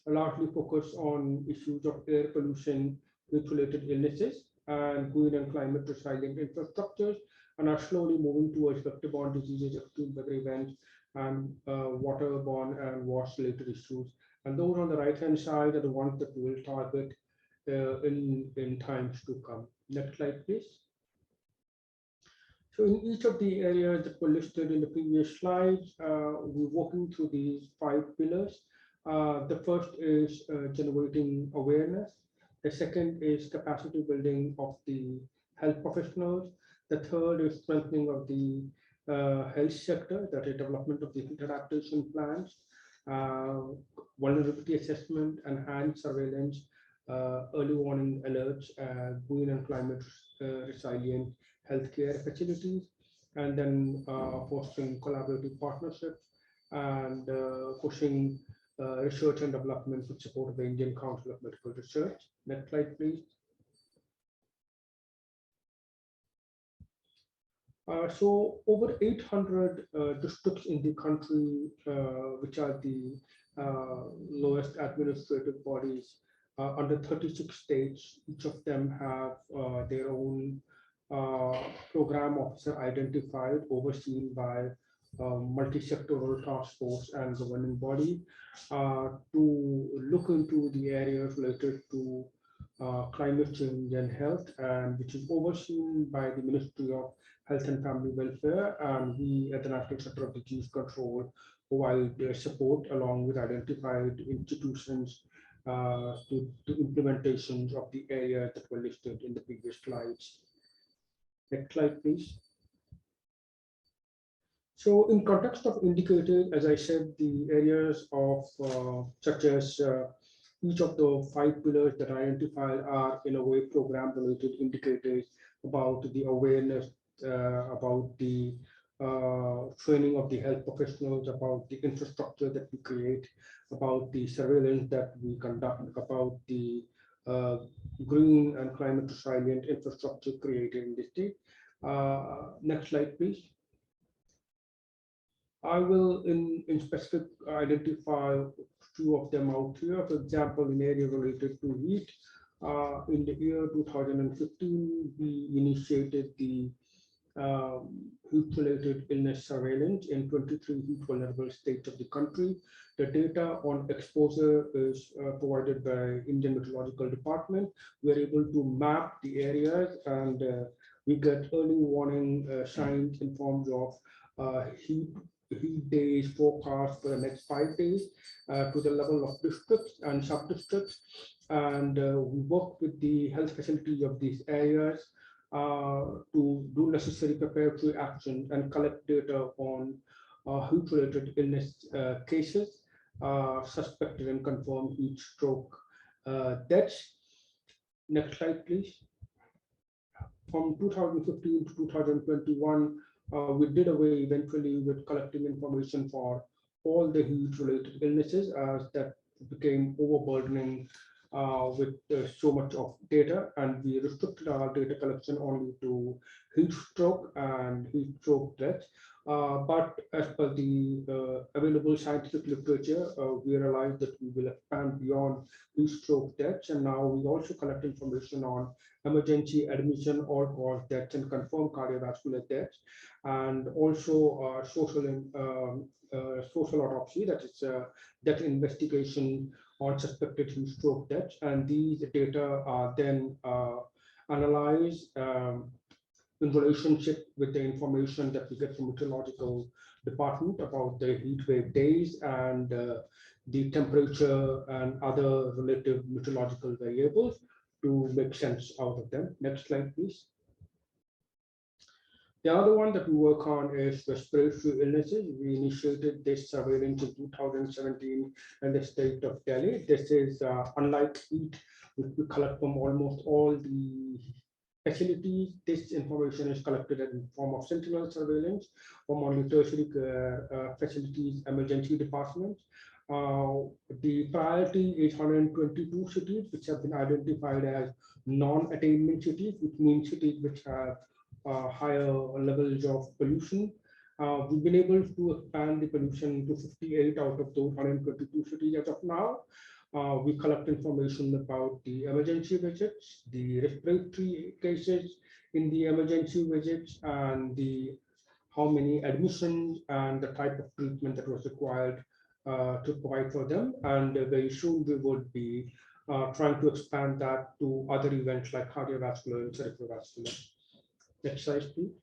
largely focus on issues of air pollution, heat-related illnesses, and green and climate resilient infrastructures, and are slowly moving towards vector-borne diseases, extreme weather events, and waterborne and wash-related issues. And those on the right-hand side are the ones that we will target in times to come. Next slide, please. So in each of the areas that were listed in the previous slides, we're walking through these 5 pillars. The first is generating awareness. The second is capacity building of the health professionals. The third is strengthening of the health sector, that is development of the heat adaptation plans, vulnerability assessment, enhanced surveillance, early warning alerts, green and climate resilient healthcare facilities, and then fostering collaborative partnerships and pushing research and development with support of the Indian Council of Medical Research. Next slide, please. So over 800 districts in the country, which are the lowest administrative bodies under 36 states. Each of them have their own program officer identified, overseen by multi-sectoral task force and governing body to look into the areas related to climate change and health, and which is overseen by the Ministry of Health and Family Welfare, and we at the National Center of Disease Control provide their support along with identified institutions to implementations of the areas that were listed in the previous slides. Next slide, please. So in context of indicators, as I said, the areas of such as each of the 5 pillars that I identified are in a way program related indicators about the awareness, about the training of the health professionals, about the infrastructure that we create, about the surveillance that we conduct, about the green and climate resilient infrastructure created in the state. Next slide, please. I will in specific identify a few of them out here. For example, in area related to heat, in the year 2015, we initiated the heat-related illness surveillance in 23 heat vulnerable states of the country. The data on exposure is provided by Indian Meteorological Department. We are able to map the areas, and we get early warning signs in forms of heat days forecast for the next 5 days to the level of districts and sub-districts. And we work with the health facilities of these areas to do necessary preparatory action and collect data on heat-related illness cases, suspected and confirmed heat stroke deaths. Next slide, please. From 2015 to 2021, we did away eventually with collecting information for all the heat-related illnesses, as that became overburdening with so much of data, and we restricted our data collection only to heat stroke and heat stroke deaths. But as per the available scientific literature, we realized that we will expand beyond heat stroke deaths, and now we also collect information on emergency admission, all-cause deaths, and confirmed cardiovascular deaths, and also social autopsy, that is death investigation on suspected heat stroke deaths. And these data are then analyzed in relationship with the information that we get from meteorological department about the heat wave days and the temperature and other relative meteorological variables to make sense out of them. Next slide, please. The other one that we work on is respiratory illnesses. We initiated this surveillance in 2017 in the state of Delhi. This is unlike heat, which we collect from almost all the facilities. This information is collected in the form of sentinel surveillance from only tertiary facilities, emergency departments. The priority is 122 cities, which have been identified as non-attainment cities, which means cities which have higher levels of pollution. We've been able to expand the pollution to 58 out of those 122 cities as of now. We collect information about the emergency visits, the respiratory cases in the emergency visits, and how many admissions and the type of treatment that was required to provide for them. And very soon we would be trying to expand that to other events like cardiovascular and cerebrovascular. Next slide, please.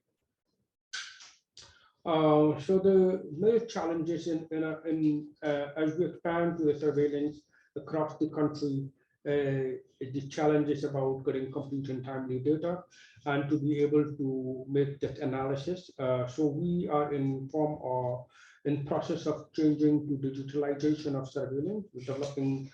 So the major challenges as we expand to the surveillance across the country, the challenges about getting complete and timely data and to be able to make that analysis. So we are in process of changing to digitalization of surveillance, developing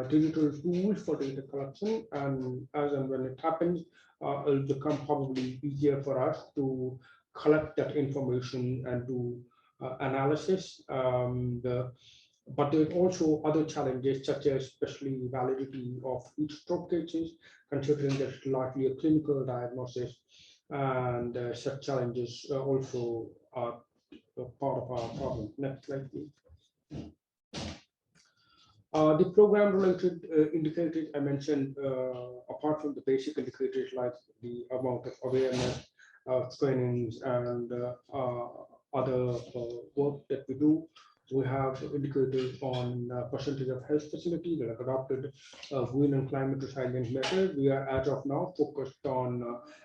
digital tools for data collection, and as and when it happens, it'll become probably easier for us to collect that information and do analysis. But there's also other challenges, such as especially validity of each stroke cases, considering that it's largely a clinical diagnosis, and such challenges also are part of our problem. Next slide, please. The program-related indicators I mentioned, apart from the basic indicators like the amount of awareness, trainings, and other work that we do, we have indicators on percentage of health facilities that have adopted green and climate resilient methods. We are, as of now, focused on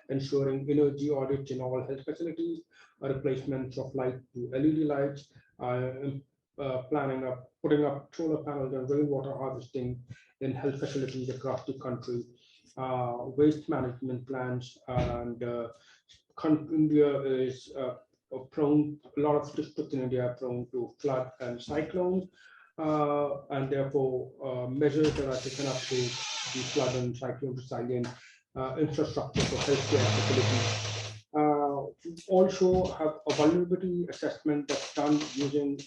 ensuring energy audits in all health facilities, replacements of light to LED lights, putting up solar panels and rainwater harvesting in health facilities across the country, waste management plans, and India is prone, a lot of districts in India are prone to flood and cyclones, and therefore measures that are taken up to the flood and cyclone resilient infrastructure for healthcare facilities. We also have a vulnerability assessment that's done using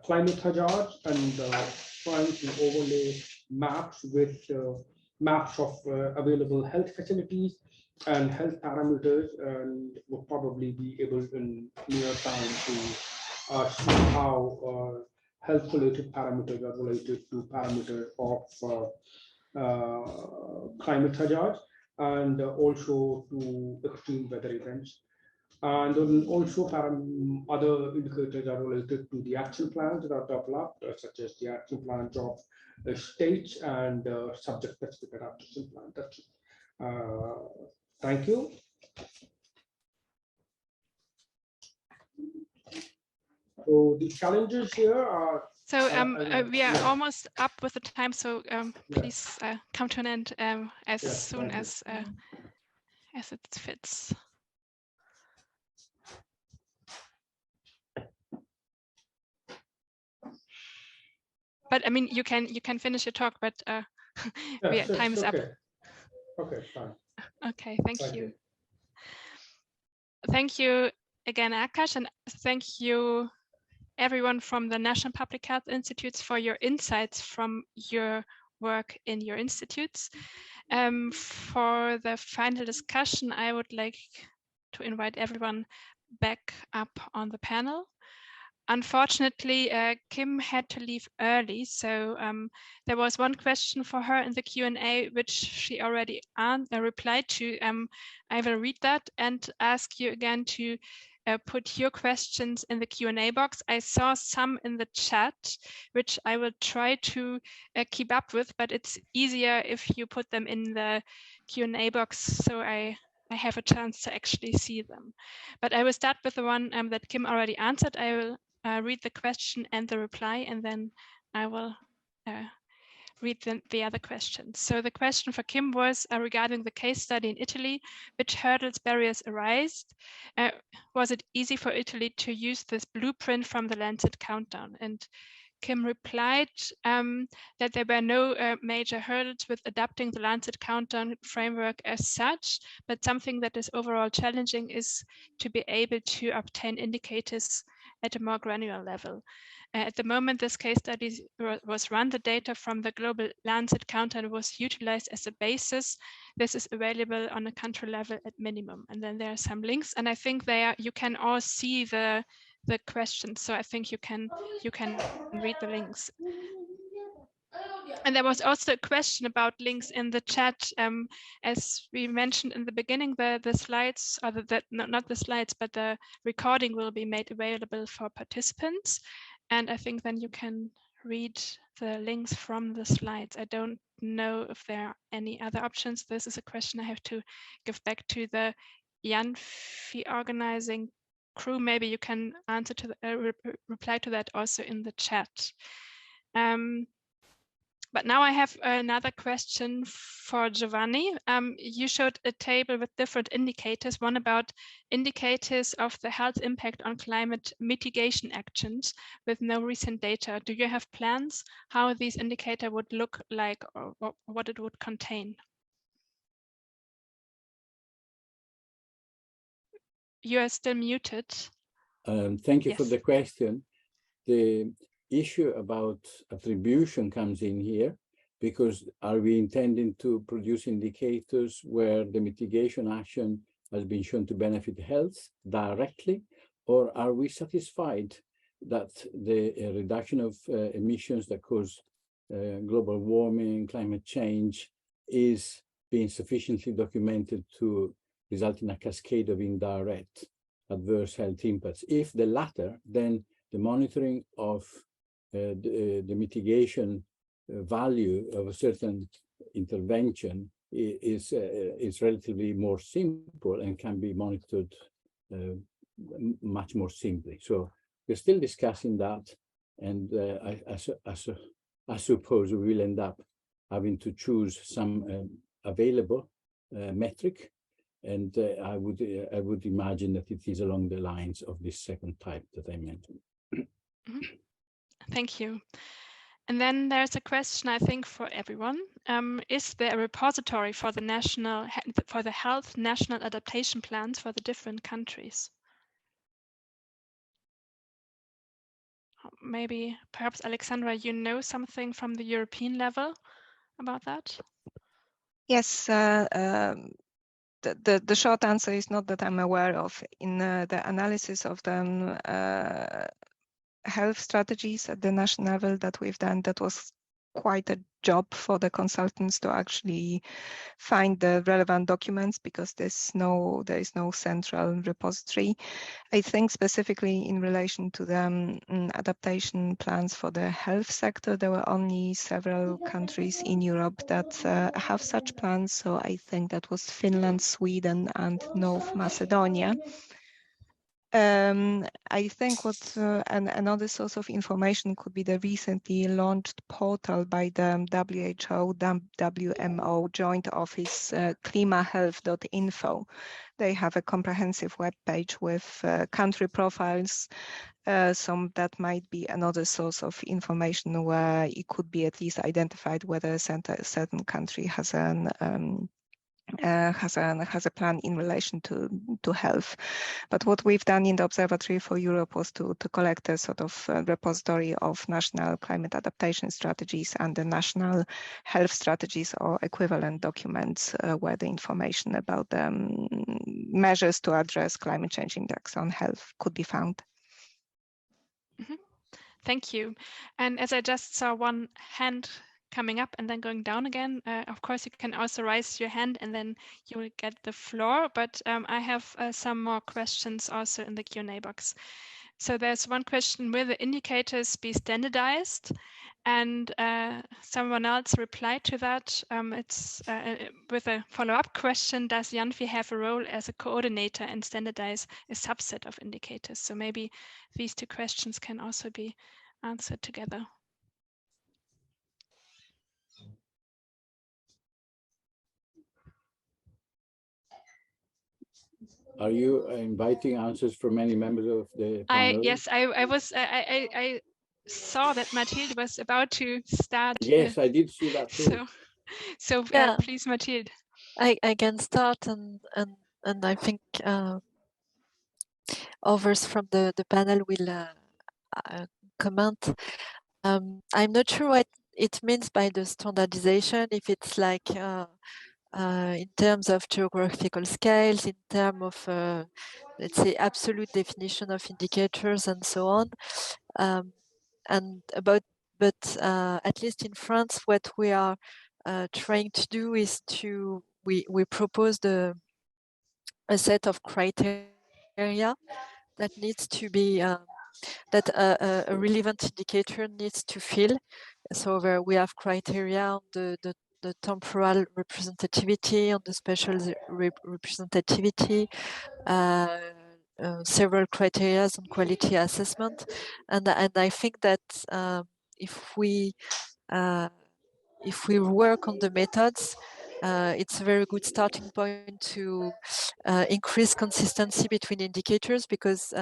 climate hazards and trying to overlay maps with maps of available health facilities and health parameters, and we'll probably be able in near time to see how health-related parameters are related to parameters of climate hazards and also to extreme weather events. And then also other indicators are related to the action plans that are developed, such as the action plans of states and subject-specific adaptation plan. That's it. Thank you. So the challenges here are. So we are almost up with the time. So please come to an end as soon as it fits. But I mean, you can finish your talk, but time is up. Okay, fine. Okay, thank you. Thank you again, Akash, and thank you everyone from the National Public Health Institutes for your insights from your work in your institutes. For the final discussion, I would like to invite everyone back up on the panel. Unfortunately, Kim had to leave early, so there was one question for her in the Q&A, which she already replied to. I will read that and ask you again to put your questions in the Q&A box. I saw some in the chat, which I will try to keep up with, but it's easier if you put them in the Q&A box, so I have a chance to actually see them. But I will start with the one that Kim already answered. I will read the question and the reply, and then I will read the other questions. So the question for Kim was regarding the case study in Italy, which hurdles, barriers arise? Was it easy for Italy to use this blueprint from the Lancet Countdown? And Kim replied that there were no major hurdles with adapting the Lancet Countdown framework as such, but something that is overall challenging is to be able to obtain indicators at a more granular level. At the moment this case study was run, the data from the global Lancet Countdown was utilized as a basis. This is available on a country level at minimum. And then there are some links, and I think you can all see the questions. So I think you can read the links. And there was also a question about links in the chat. As we mentioned in the beginning, the slides, or not the slides, but the recording will be made available for participants. And I think then you can read the links from the slides. I don't know if there are any other options. This is a question I have to give back to the IANPHI organizing crew. Maybe you can answer to the, reply to that also in the chat. But now I have another question for Giovanni. You showed a table with different indicators, one about indicators of the health impact on climate mitigation actions with no recent data. Do you have plans how these indicators would look like, or what it would contain? You are still muted. Thank you for the question. The issue about attribution comes in here, because are we intending to produce indicators where the mitigation action has been shown to benefit health directly, or are we satisfied that the reduction of emissions that cause global warming, climate change is being sufficiently documented to result in a cascade of indirect adverse health impacts? If the latter, then the monitoring of the mitigation value of a certain intervention is relatively more simple and can be monitored much more simply. So we're still discussing that, and I suppose we will end up having to choose some available metric, and I would imagine that it is along the lines of this second type that I mentioned. Mm-hmm. Thank you. And then there's a question, I think, for everyone. Is there a repository for the health national adaptation plans for the different countries? Maybe, perhaps, Alexandra, you know something from the European level about that? Yes, the short answer is not that I'm aware of. In the analysis of the health strategies at the national level that we've done, that was quite a job for the consultants to actually find the relevant documents, because there is no central repository. I think specifically in relation to the adaptation plans for the health sector, there were only several countries in Europe that have such plans. So I think that was Finland, Sweden, and North Macedonia. I think another source of information could be the recently launched portal by the WHO, WMO joint office, climahealth.info. They have a comprehensive web page with country profiles. So that might be another source of information where it could be at least identified whether a certain country has a plan in relation to health. But what we've done in the Observatory for Europe was to collect a sort of repository of national climate adaptation strategies and the national health strategies or equivalent documents where the information about the measures to address climate change impacts on health could be found. Mm-hmm. Thank you. And as I just saw one hand coming up and then going down again, of course you can also raise your hand and then you will get the floor, but I have some more questions also in the Q&A box. So there's one question: will the indicators be standardized? And someone else replied to that. It's with a follow-up question: does IANPHI have a role as a coordinator and standardize a subset of indicators? So maybe these two questions can also be answered together. Are you inviting answers from any members of the panel? Yes, I saw that Mathilde was about to start. Yes, I did see that too. So yeah. Please, Mathilde. I can start, and I think others from the panel will comment. I'm not sure what it means by the standardization, if it's like in terms of geographical scales, in terms of, let's say, absolute definition of indicators and so on. And about but at least in France, what we are trying to do is we proposed a set of criteria that needs to be that a relevant indicator needs to fill. So there we have criteria on the temporal representativity, on the spatial representativity, several criteria on quality assessment, and I think that if we work on the methods, it's a very good starting point to increase consistency between indicators, because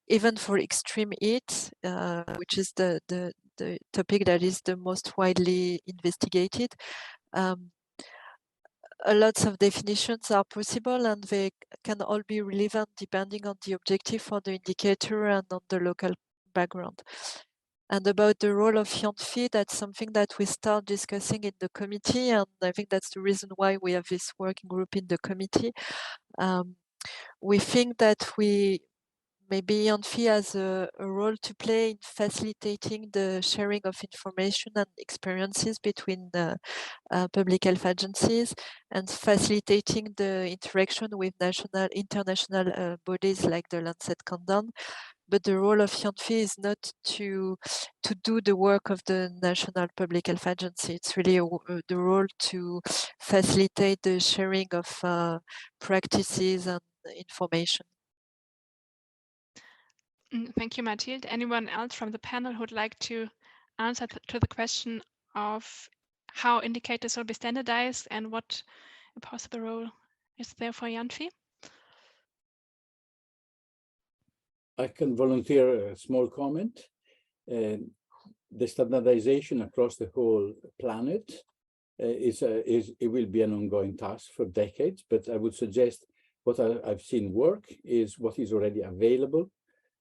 even for extreme heat, which is the topic that is the most widely investigated, lots of definitions are possible, and they can all be relevant depending on the objective for the indicator and on the local background. And about the role of IANPHI, that's something that we start discussing in the committee, and I think that's the reason why we have this working group in the committee. We think that maybe IANPHI has a role to play in facilitating the sharing of information and experiences between the public health agencies, and facilitating the interaction with international bodies like the Lancet Countdown. But the role of IANPHI is not to do the work of the national public health agency. It's really the role to facilitate the sharing of practices and information. Thank you, Mathilde. Anyone else from the panel who would like to answer to the question of how indicators will be standardized and what a possible role is there for IANPHI? I can volunteer a small comment. The standardization across the whole planet it will be an ongoing task for decades, but I would suggest what I've seen work is what is already available,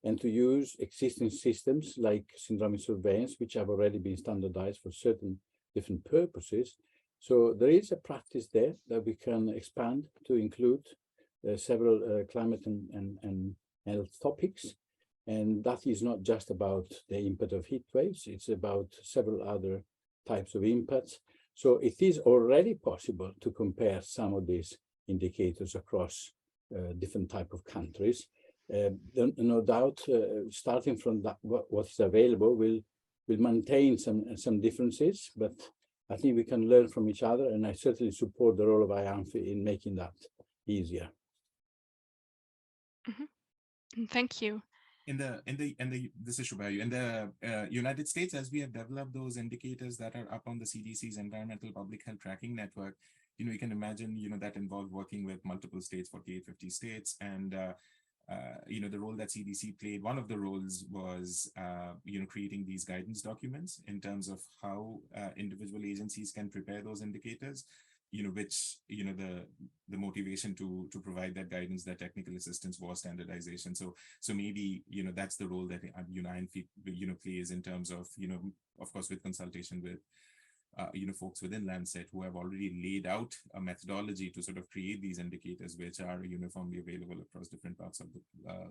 and to use existing systems like syndromic surveillance, which have already been standardized for certain different purposes. So there is a practice there that we can expand to include several climate and health topics. And that is not just about the impact of heat waves, it's about several other types of impacts. So it is already possible to compare some of these indicators across different type of countries. No doubt, starting from that, what is available will maintain some differences, but I think we can learn from each other, and I certainly support the role of IANPHI in making that easier. Mm-hmm. Thank you. This is Shubhayu. In the United States, as we have developed those indicators that are up on the CDC's Environmental Public Health Tracking Network, you can imagine, that involved working with multiple states, 48, 50 states, and the role that CDC played, one of the roles was, creating these guidance documents in terms of how individual agencies can prepare those indicators, which, the motivation to provide that guidance, that technical assistance was standardization. So maybe, that's the role that, IANPHI, plays in terms of, of course, with consultation with, folks within Lancet who have already laid out a methodology to sort of create these indicators, which are uniformly available across different parts of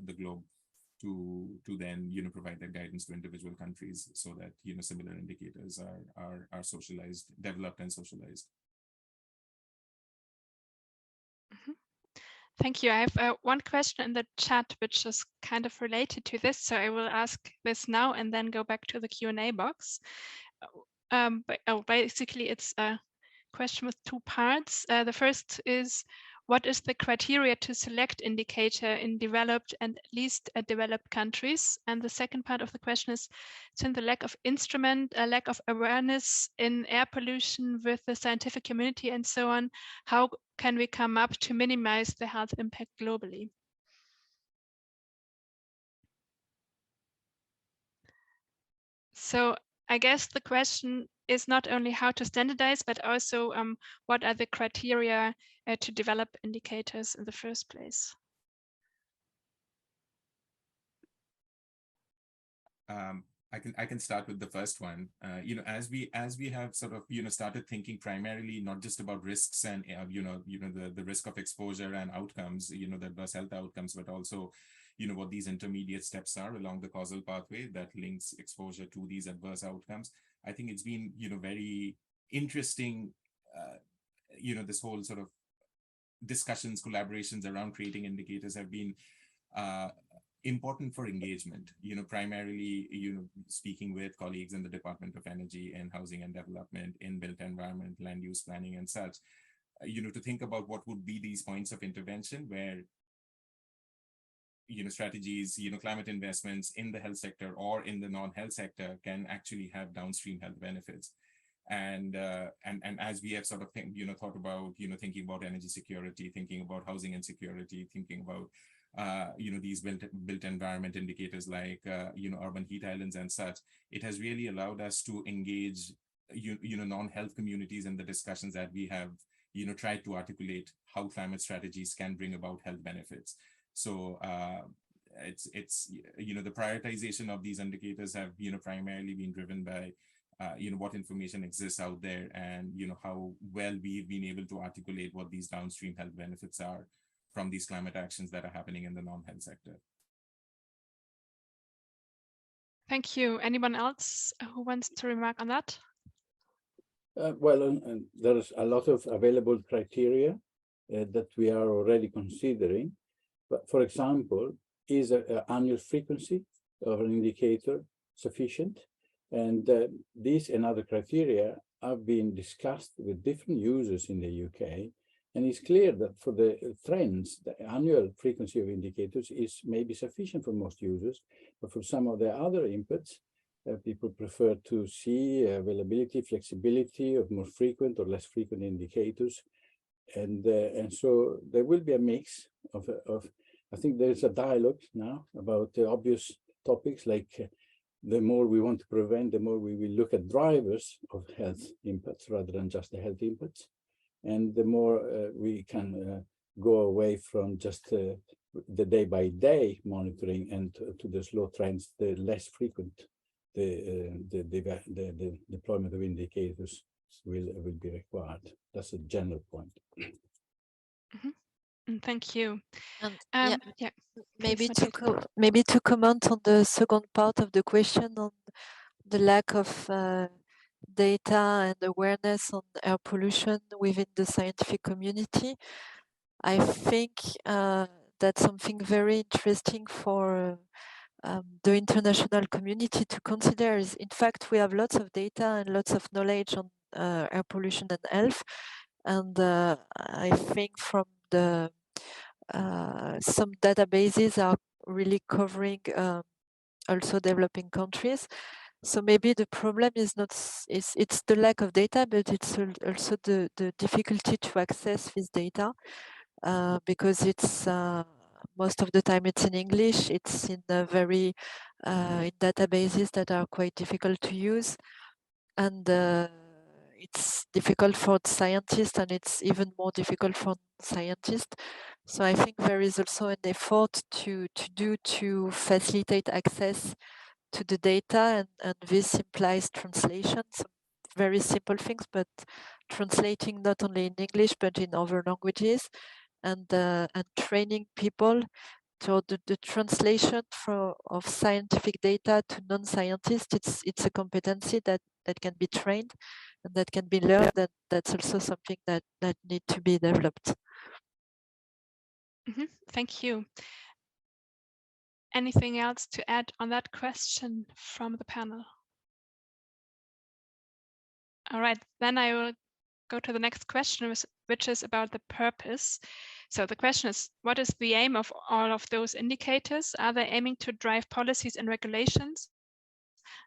the globe, to then provide that guidance to individual countries, so that similar indicators are socialized, developed, and socialized. Mm-hmm. Thank you. I have one question in the chat which is kind of related to this, so I will ask this now and then go back to the Q&A box. Basically, it's a question with two parts. The first is, what is the criteria to select indicator in developed and least developed countries? And the second part of the question is, since the lack of instrument, a lack of awareness in air pollution with the scientific community and so on, how can we come up to minimize the health impact globally? So I guess the question is not only how to standardize, but also what are the criteria to develop indicators in the first place? I can start with the first one. As we have sort of started thinking primarily not just about risks and the risk of exposure and outcomes, the adverse health outcomes, but also what these intermediate steps are along the causal pathway that links exposure to these adverse outcomes. I think it's been, very interesting, this whole sort of discussions, collaborations around creating indicators have been important for engagement, primarily, speaking with colleagues in the Department of Energy and Housing and Development, in built environment, land use planning and such, to think about what would be these points of intervention where, strategies, climate investments in the health sector or in the non-health sector can actually have downstream health benefits. And as we have sort of thought about, thinking about energy security, thinking about housing insecurity, thinking about these built environment indicators like urban heat islands and such, it has really allowed us to engage non-health communities in the discussions that we have tried to articulate how climate strategies can bring about health benefits. So it's the prioritization of these indicators have primarily been driven by what information exists out there, and how well we've been able to articulate what these downstream health benefits are from these climate actions that are happening in the non-health sector. Thank you. Anyone else who wants to remark on that? Well, there is a lot of available criteria that we are already considering. But for example, is an annual frequency of an indicator sufficient? And these and other criteria have been discussed with different users in the UK. And it's clear that for the trends, the annual frequency of indicators is maybe sufficient for most users, but for some of the other inputs, people prefer to see availability, flexibility of more frequent or less frequent indicators. And so there will be a mix of I think there's a dialogue now about the obvious topics like the more we want to prevent, the more we will look at drivers of health inputs rather than just the health inputs. And the more we can go away from just the day-by-day monitoring and to the slow trends, the less frequent the deployment of indicators will be required. That's a general point. Mm-hmm. Thank you. And yeah, maybe please, to comment on the second part of the question on the lack of data and awareness on air pollution within the scientific community. I think that's something very interesting for the international community to consider. Is, in fact, we have lots of data and lots of knowledge on air pollution and health, and I think from the some databases are really covering also developing countries. So maybe the problem is not it's the lack of data, but it's also the difficulty to access this data because it's most of the time it's in English. It's in a very in databases that are quite difficult to use, and it's difficult for scientists, and it's even more difficult for scientists. So I think there is also an effort to facilitate access to the data, and this implies translation, some very simple things, but translating not only in English but in other languages, and training people. So the translation of scientific data to non-scientists, it's a competency that can be trained and that can be learned. That's also something that need to be developed. Mm-hmm. Thank you. Anything else to add on that question from the panel? All right, then I will go to the next question, which is about the purpose. So the question is, what is the aim of all of those indicators? Are they aiming to drive policies and regulations?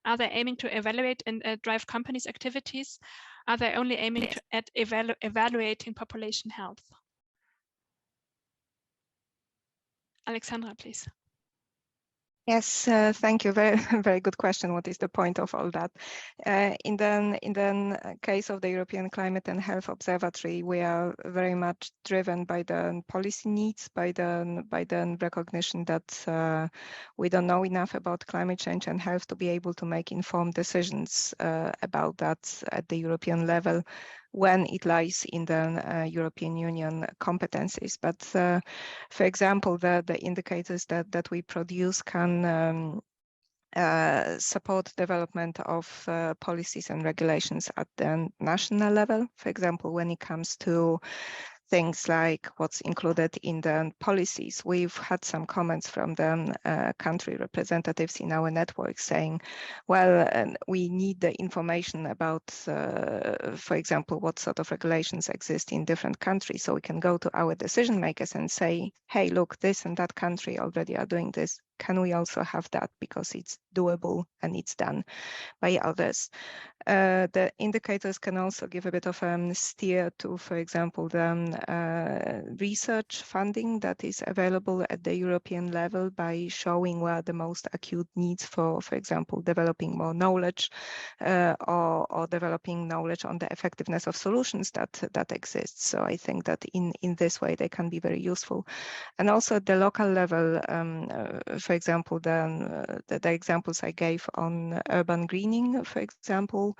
Are they aiming to evaluate and drive companies' activities? Are they only aiming at evaluating population health? Alexandra, please. Yes, thank you. Very, very good question. What is the point of all that? In the case of the European Climate and Health Observatory, we are very much driven by the policy needs, by the recognition that we don't know enough about climate change and health to be able to make informed decisions about that at the European level. when it lies in the European Union competencies. But for example, the indicators that we produce can support development of policies and regulations at the national level. For example, when it comes to things like what's included in the policies, we've had some comments from the country representatives in our network saying, well, we need the information about, for example, what sort of regulations exist in different countries, so we can go to our decision makers and say, hey, look, this and that country already are doing this. Can we also have that, because it's doable and it's done by others? The indicators can also give a bit of a steer to, for example, the research funding that is available at the European level by showing where the most acute needs for example, developing more knowledge or developing knowledge on the effectiveness of solutions that exist. So I think that in this way they can be very useful. And also at the local level, for example, the examples I gave on urban greening, for example,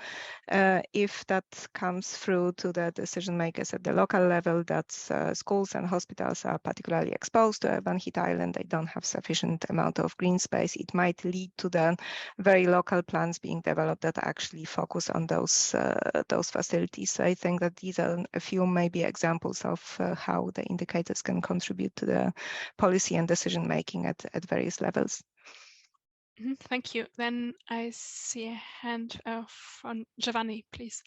if that comes through to the decision makers at the local level, that schools and hospitals are particularly exposed to urban heat island, they don't have sufficient amount of green space, it might lead to the very local plans being developed that actually focus on those facilities. So I think that these are a few maybe examples of how the indicators can contribute to the policy and decision making at various levels. Thank you. Then I see a hand from Giovanni, please.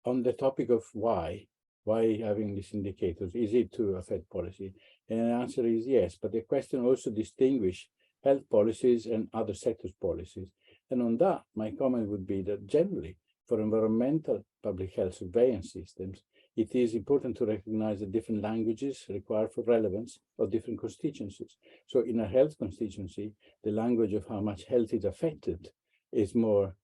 On the topic of why having these indicators, is it to affect policy? And the answer is yes, but the question also distinguish health policies and other sectors policies. And on that, my comment would be that generally, for environmental public health surveillance systems, it is important to recognize the different languages required for relevance of different constituencies. So in a health constituency, the language of how much health is affected is more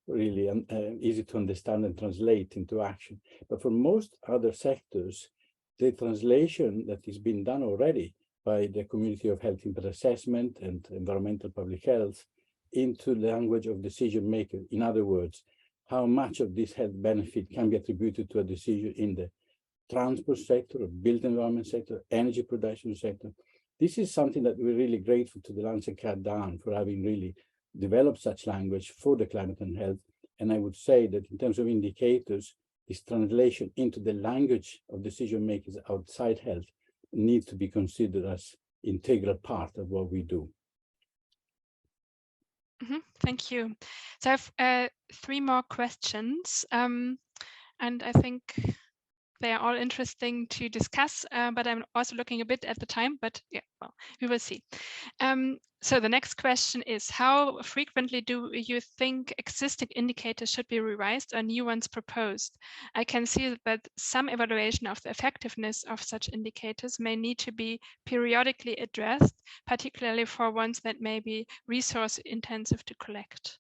really easy to understand and translate into action. But for most other sectors, the translation that is being done already by the community of health impact assessment and environmental public health into the language of decision makers. In other words, how much of this health benefit can be attributed to a decision in the transport sector, or built environment sector, energy production sector. This is something that we're really grateful to the Lancet Countdown for having really developed such language for the climate and health. And I would say that in terms of indicators, this translation into the language of decision makers outside health needs to be considered as integral part of what we do. Thank you. So I have 3 more questions, and I think they are all interesting to discuss, but I'm also looking a bit at the time, but yeah, well, we will see. So the next question is, how frequently do you think existing indicators should be revised or new ones proposed? I can see that some evaluation of the effectiveness of such indicators may need to be periodically addressed, particularly for ones that may be resource intensive to collect.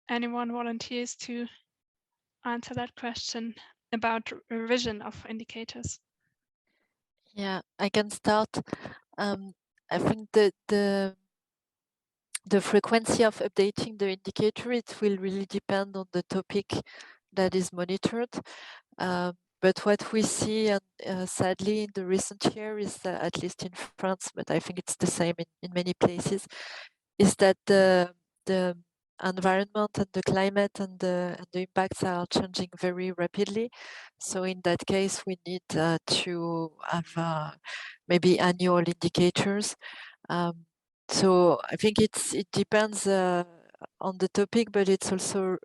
Anyone volunteers to answer that question about revision of indicators? Yeah, I can start. I think the frequency of updating the indicator, it will really depend on the topic that is monitored. But what we see, sadly, in the recent year is, at least in France, but I think it's the same in many places, is that the environment and the climate and the impacts are changing very rapidly. So in that case, we need to have maybe annual indicators. So I think it depends on the topic, but it's also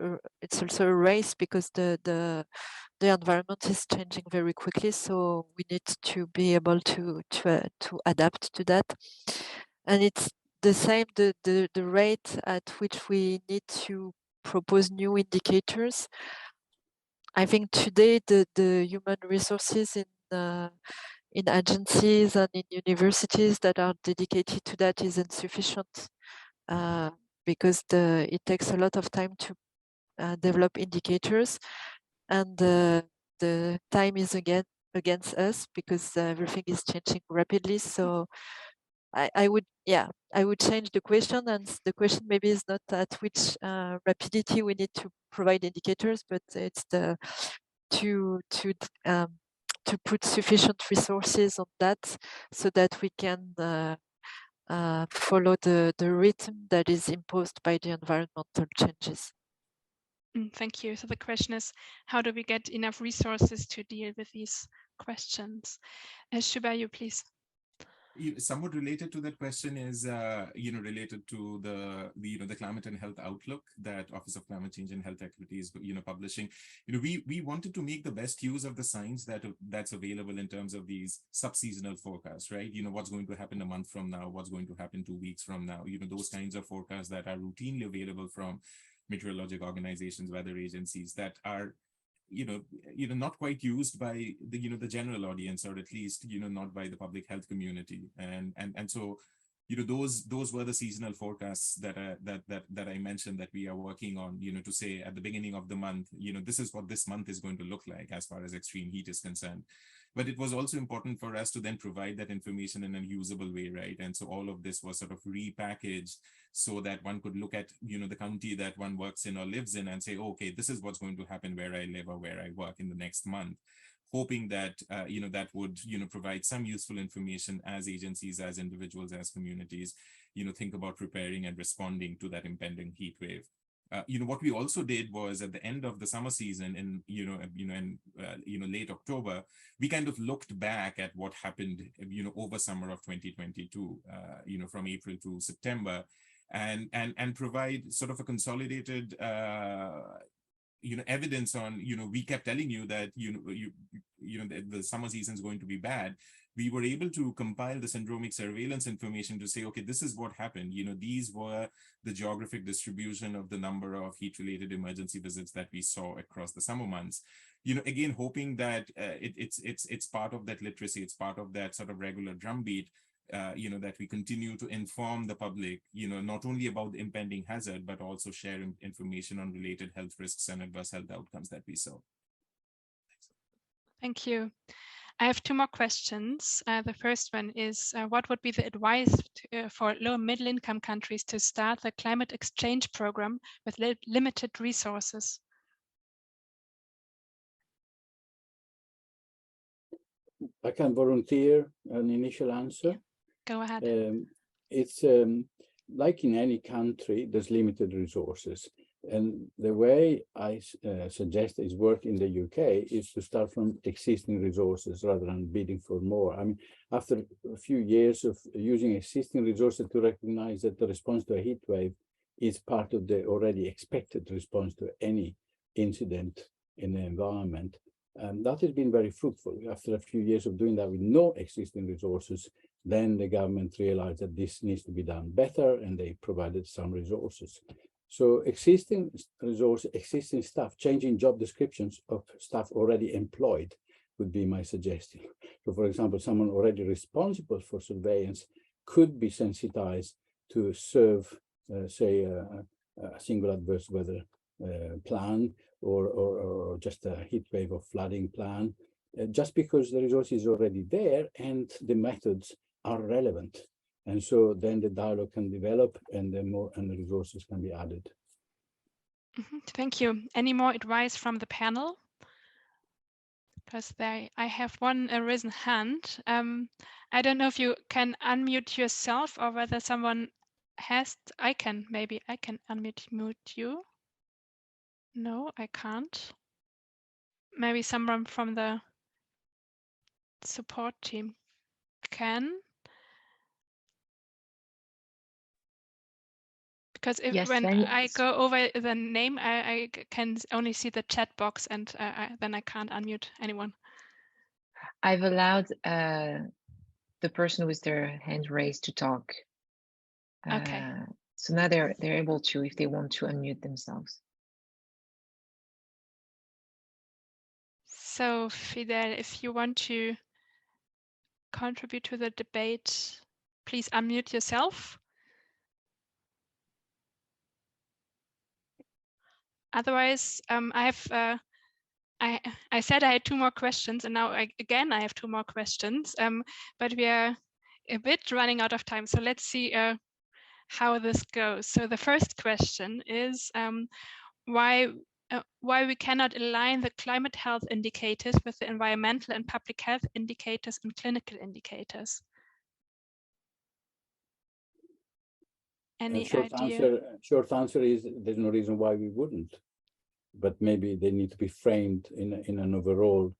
a race, because the environment is changing very quickly. So we need to be able to adapt to that, and it's the same the rate at which we need to propose new indicators. I think today the human resources in agencies and in universities that are dedicated to that is insufficient, because it takes a lot of time to develop indicators, and the time is again against us, because everything is changing rapidly. So I would change the question, and the question maybe is not at which rapidity we need to provide indicators, but it's to put sufficient resources on that so that we can follow the rhythm that is imposed by the environmental changes. Thank you. So the question is, how do we get enough resources to deal with these questions? Shubhayu, please. Somewhat related to that question is, related to the climate and health outlook that Office of Climate Change and Health Equity is, publishing. We wanted to make the best use of the science that's available in terms of these sub-seasonal forecasts, right? What's going to happen a month from now, what's going to happen 2 weeks from now, those kinds of forecasts that are routinely available from meteorologic organizations, weather agencies that are not quite used by the general audience, or at least not by the public health community, and so those were the seasonal forecasts that I mentioned that we are working on, to say at the beginning of the month, this is what this month is going to look like as far as extreme heat is concerned. But it was also important for us to then provide that information in a usable way, right? And so all of this was sort of repackaged so that one could look at, the county that one works in or lives in and say, okay, this is what's going to happen where I live or where I work in the next month, hoping that, that would, provide some useful information as agencies, as individuals, as communities, think about preparing and responding to that impending heat wave. What we also did was at the end of the summer season in late October, we kind of looked back at what happened, over summer of 2022, from April to September, and provide sort of a consolidated, evidence on, we kept telling you that, the summer season is going to be bad. We were able to compile the syndromic surveillance information to say, okay, this is what happened. These were the geographic distribution of the number of heat-related emergency visits that we saw across the summer months. Again, hoping that it's part of that literacy, it's part of that sort of regular drumbeat, that we continue to inform the public, not only about the impending hazard, but also share information on related health risks and adverse health outcomes that we saw. Thank you. I have 2 more questions. The first one is, what would be the advice for low and middle income countries to start the climate exchange program with limited resources? I can volunteer an initial answer. Go ahead. It's like in any country, there's limited resources. And the way I suggest is work in the UK is to start from existing resources rather than bidding for more. I mean, after a few years of using existing resources to recognize that the response to a heat wave is part of the already expected response to any incident in the environment, that has been very fruitful. After a few years of doing that with no existing resources, then the government realized that this needs to be done better, and they provided some resources. So existing resources, existing staff, changing job descriptions of staff already employed would be my suggestion. So for example, someone already responsible for surveillance could be sensitized to serve, say, a single adverse weather plan or just a heat wave or flooding plan, just because the resource is already there and the methods are relevant. And so then the dialogue can develop and the resources can be added. Thank you. Any more advice from the panel? Because I have one raised hand. I don't know if you can unmute yourself or whether someone has. I can unmute you. No, I can't. Maybe someone from the support team can. Because when I go over the name, I can only see the chat box, and then I can't unmute anyone. I've allowed the person with their hand raised to talk. Okay. So now they're able to, if they want to unmute themselves. So Fidel, if you want to contribute to the debate, please unmute yourself. Otherwise, I said I had 2 more questions, and now I have 2 more questions. But we are a bit running out of time, so let's see how this goes. So the first question is why we cannot align the climate health indicators with the environmental and public health indicators and clinical indicators. Any idea? Short answer is there's no reason why we wouldn't, but maybe they need to be framed in an overall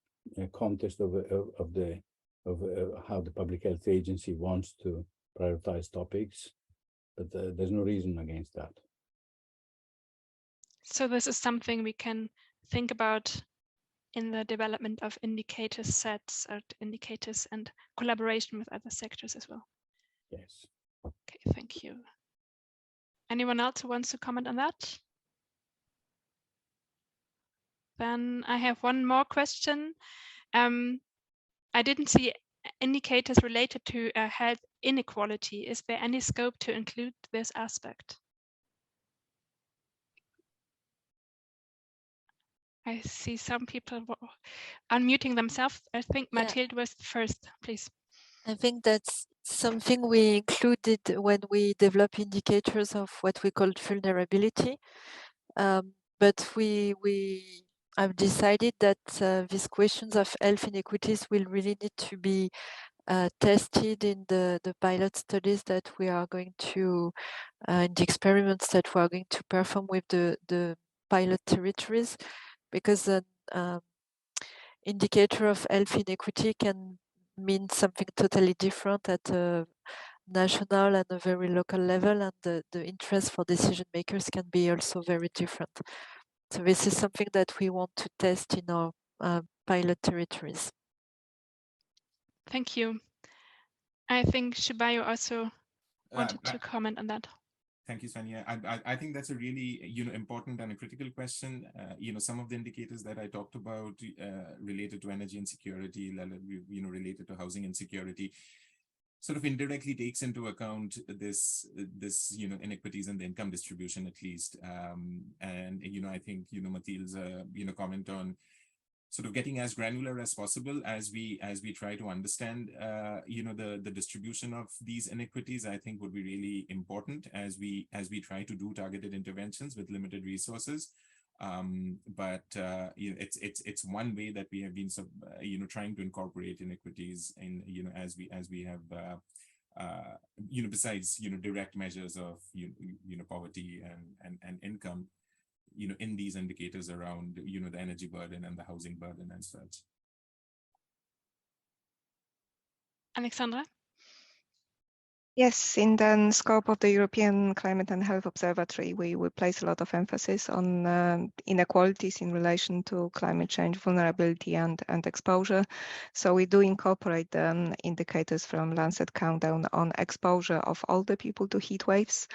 context of how the public health agency wants to prioritize topics, but there's no reason against that. So this is something we can think about in the development of indicator sets or indicators and collaboration with other sectors as well. Yes. Okay, thank you. Anyone else who wants to comment on that? Then I have one more question. I didn't see indicators related to health inequality. Is there any scope to include this aspect? I see some people unmuting themselves. I think Mathilde was first, please. I think that's something we included when we develop indicators of what we call vulnerability. But I've decided that these questions of health inequities will really need to be tested in the pilot studies that we are going to, in the experiments that we are going to perform with the pilot territories, because an indicator of health inequity can mean something totally different at a national and a very local level, and the interest for decision makers can be also very different. So this is something that we want to test in our pilot territories. Thank you. I think Shibayo also wanted to comment on that. Thank you, Svenja. I think that's a really important and a critical question. Some of the indicators that I talked about related to energy insecurity, related to housing insecurity, sort of indirectly takes into account this inequities in the income distribution, at least. And I think Mathilde's comment on sort of getting as granular as possible as we try to understand the distribution of these inequities, I think would be really important as we try to do targeted interventions with limited resources. But it's one way that we have been trying to incorporate inequities in as we have besides direct measures of poverty and income in these indicators around the energy burden and the housing burden and such. Alexandra? Yes, in the scope of the European Climate and Health Observatory, we place a lot of emphasis on inequalities in relation to climate change, vulnerability and exposure. So we do incorporate the indicators from Lancet Countdown on exposure of older people to heat waves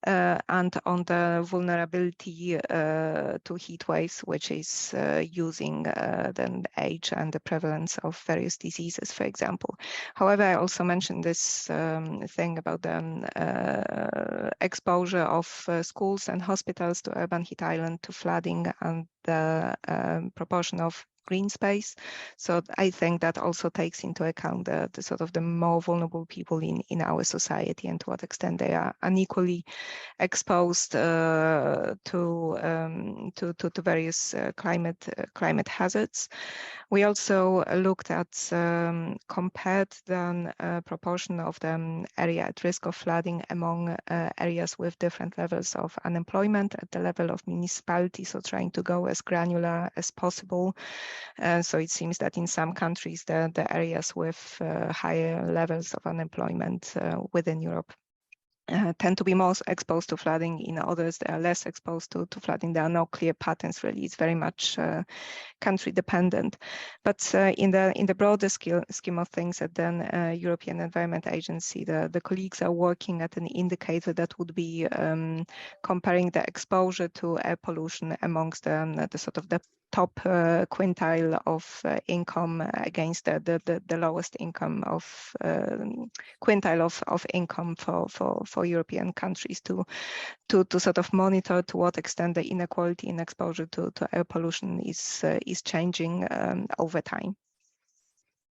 and on the vulnerability to heat waves, which is using the age and the prevalence of various diseases, for example. However, I also mentioned this thing about the exposure of schools and hospitals to urban heat island, to flooding, and the proportion of green space. So I think that also takes into account the sort of the more vulnerable people in our society, and to what extent they are unequally exposed to various climate hazards. We also looked at compared the proportion of the area at risk of flooding among areas with different levels of unemployment at the level of municipality, so trying to go as granular as possible. So it seems that in some countries, the areas with higher levels of unemployment within Europe tend to be more exposed to flooding. In others, they are less exposed to flooding. There are no clear patterns, really. It's very much country dependent. But in the broader scheme of things at the European Environment Agency, the colleagues are working at an indicator that would be comparing the exposure to air pollution amongst the sort of the top quintile of income against the lowest income of quintile of income for European countries to sort of monitor to what extent the inequality in exposure to air pollution is changing over time.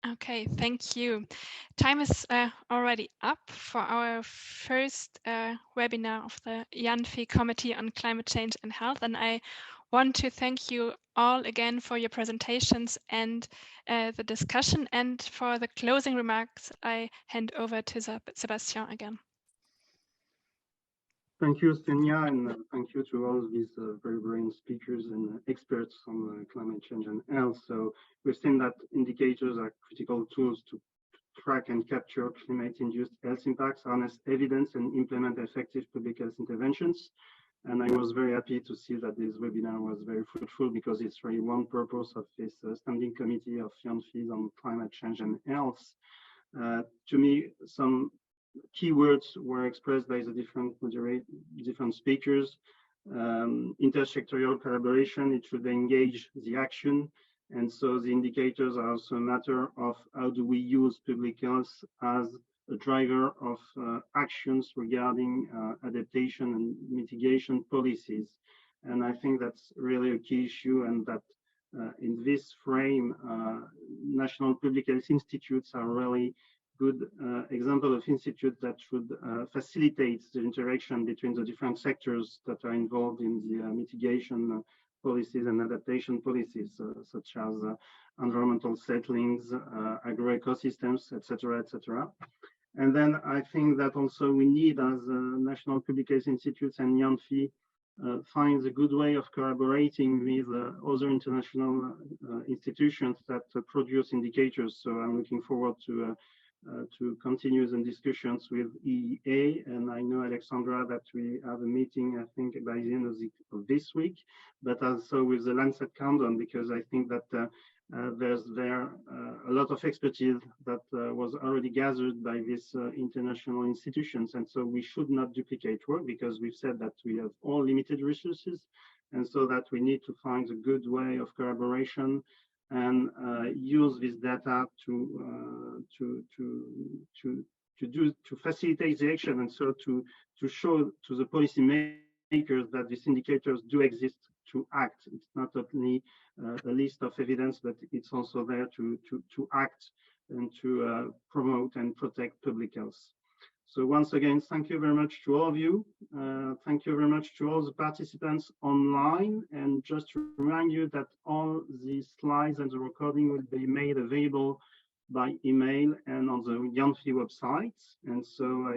Okay, thank you. Time is already up for our first webinar of the IANPHI Committee on Climate Change and Health, and I want to thank you all again for your presentations and the discussion, and for the closing remarks I hand over to Sebastian again. Thank you, Stenia, and thank you to all these very brilliant speakers and experts on climate change and health. So we've seen that indicators are critical tools to track and capture climate-induced health impacts, harness evidence, and implement effective public health interventions. And I was very happy to see that this webinar was very fruitful, because it's really one purpose of this standing committee of IANPHIs on climate change and health. To me, some keywords were expressed by the different speakers. Intersectorial collaboration, it should engage the action. And so the indicators are also a matter of how do we use public health as a driver of actions regarding adaptation and mitigation policies. And I think that's really a key issue, and that in this frame, national public health institutes are really good example of institutes that should facilitate the interaction between the different sectors that are involved in the mitigation policies and adaptation policies, such as environmental settlings, agroecosystems, etc., etc. And then I think that also we need, as national public health institutes and IANPHI, find a good way of collaborating with other international institutions that produce indicators. So I'm looking forward to continue the discussions with EEA, and I know, Alexandra, that we have a meeting, I think, by the end of this week, but also with the Lancet Countdown, because I think that there's a lot of expertise that was already gathered by these international institutions, and so we should not duplicate work, because we've said that we have all limited resources, and so that we need to find a good way of collaboration and use this data to facilitate the action, and so to show to the policy makers that these indicators do exist to act. It's not only a list of evidence, but it's also there to act and to promote and protect public health. So once again, thank you very much to all of you. Thank you very much to all the participants online. And just to remind you that all the slides and the recording will be made available by email and on the IANPHI website. And so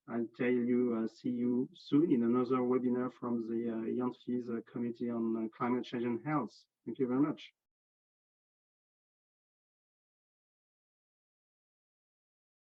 I'll tell you, see you soon in another webinar from the IANPHI's Committee on Climate Change and Health. Thank you very much.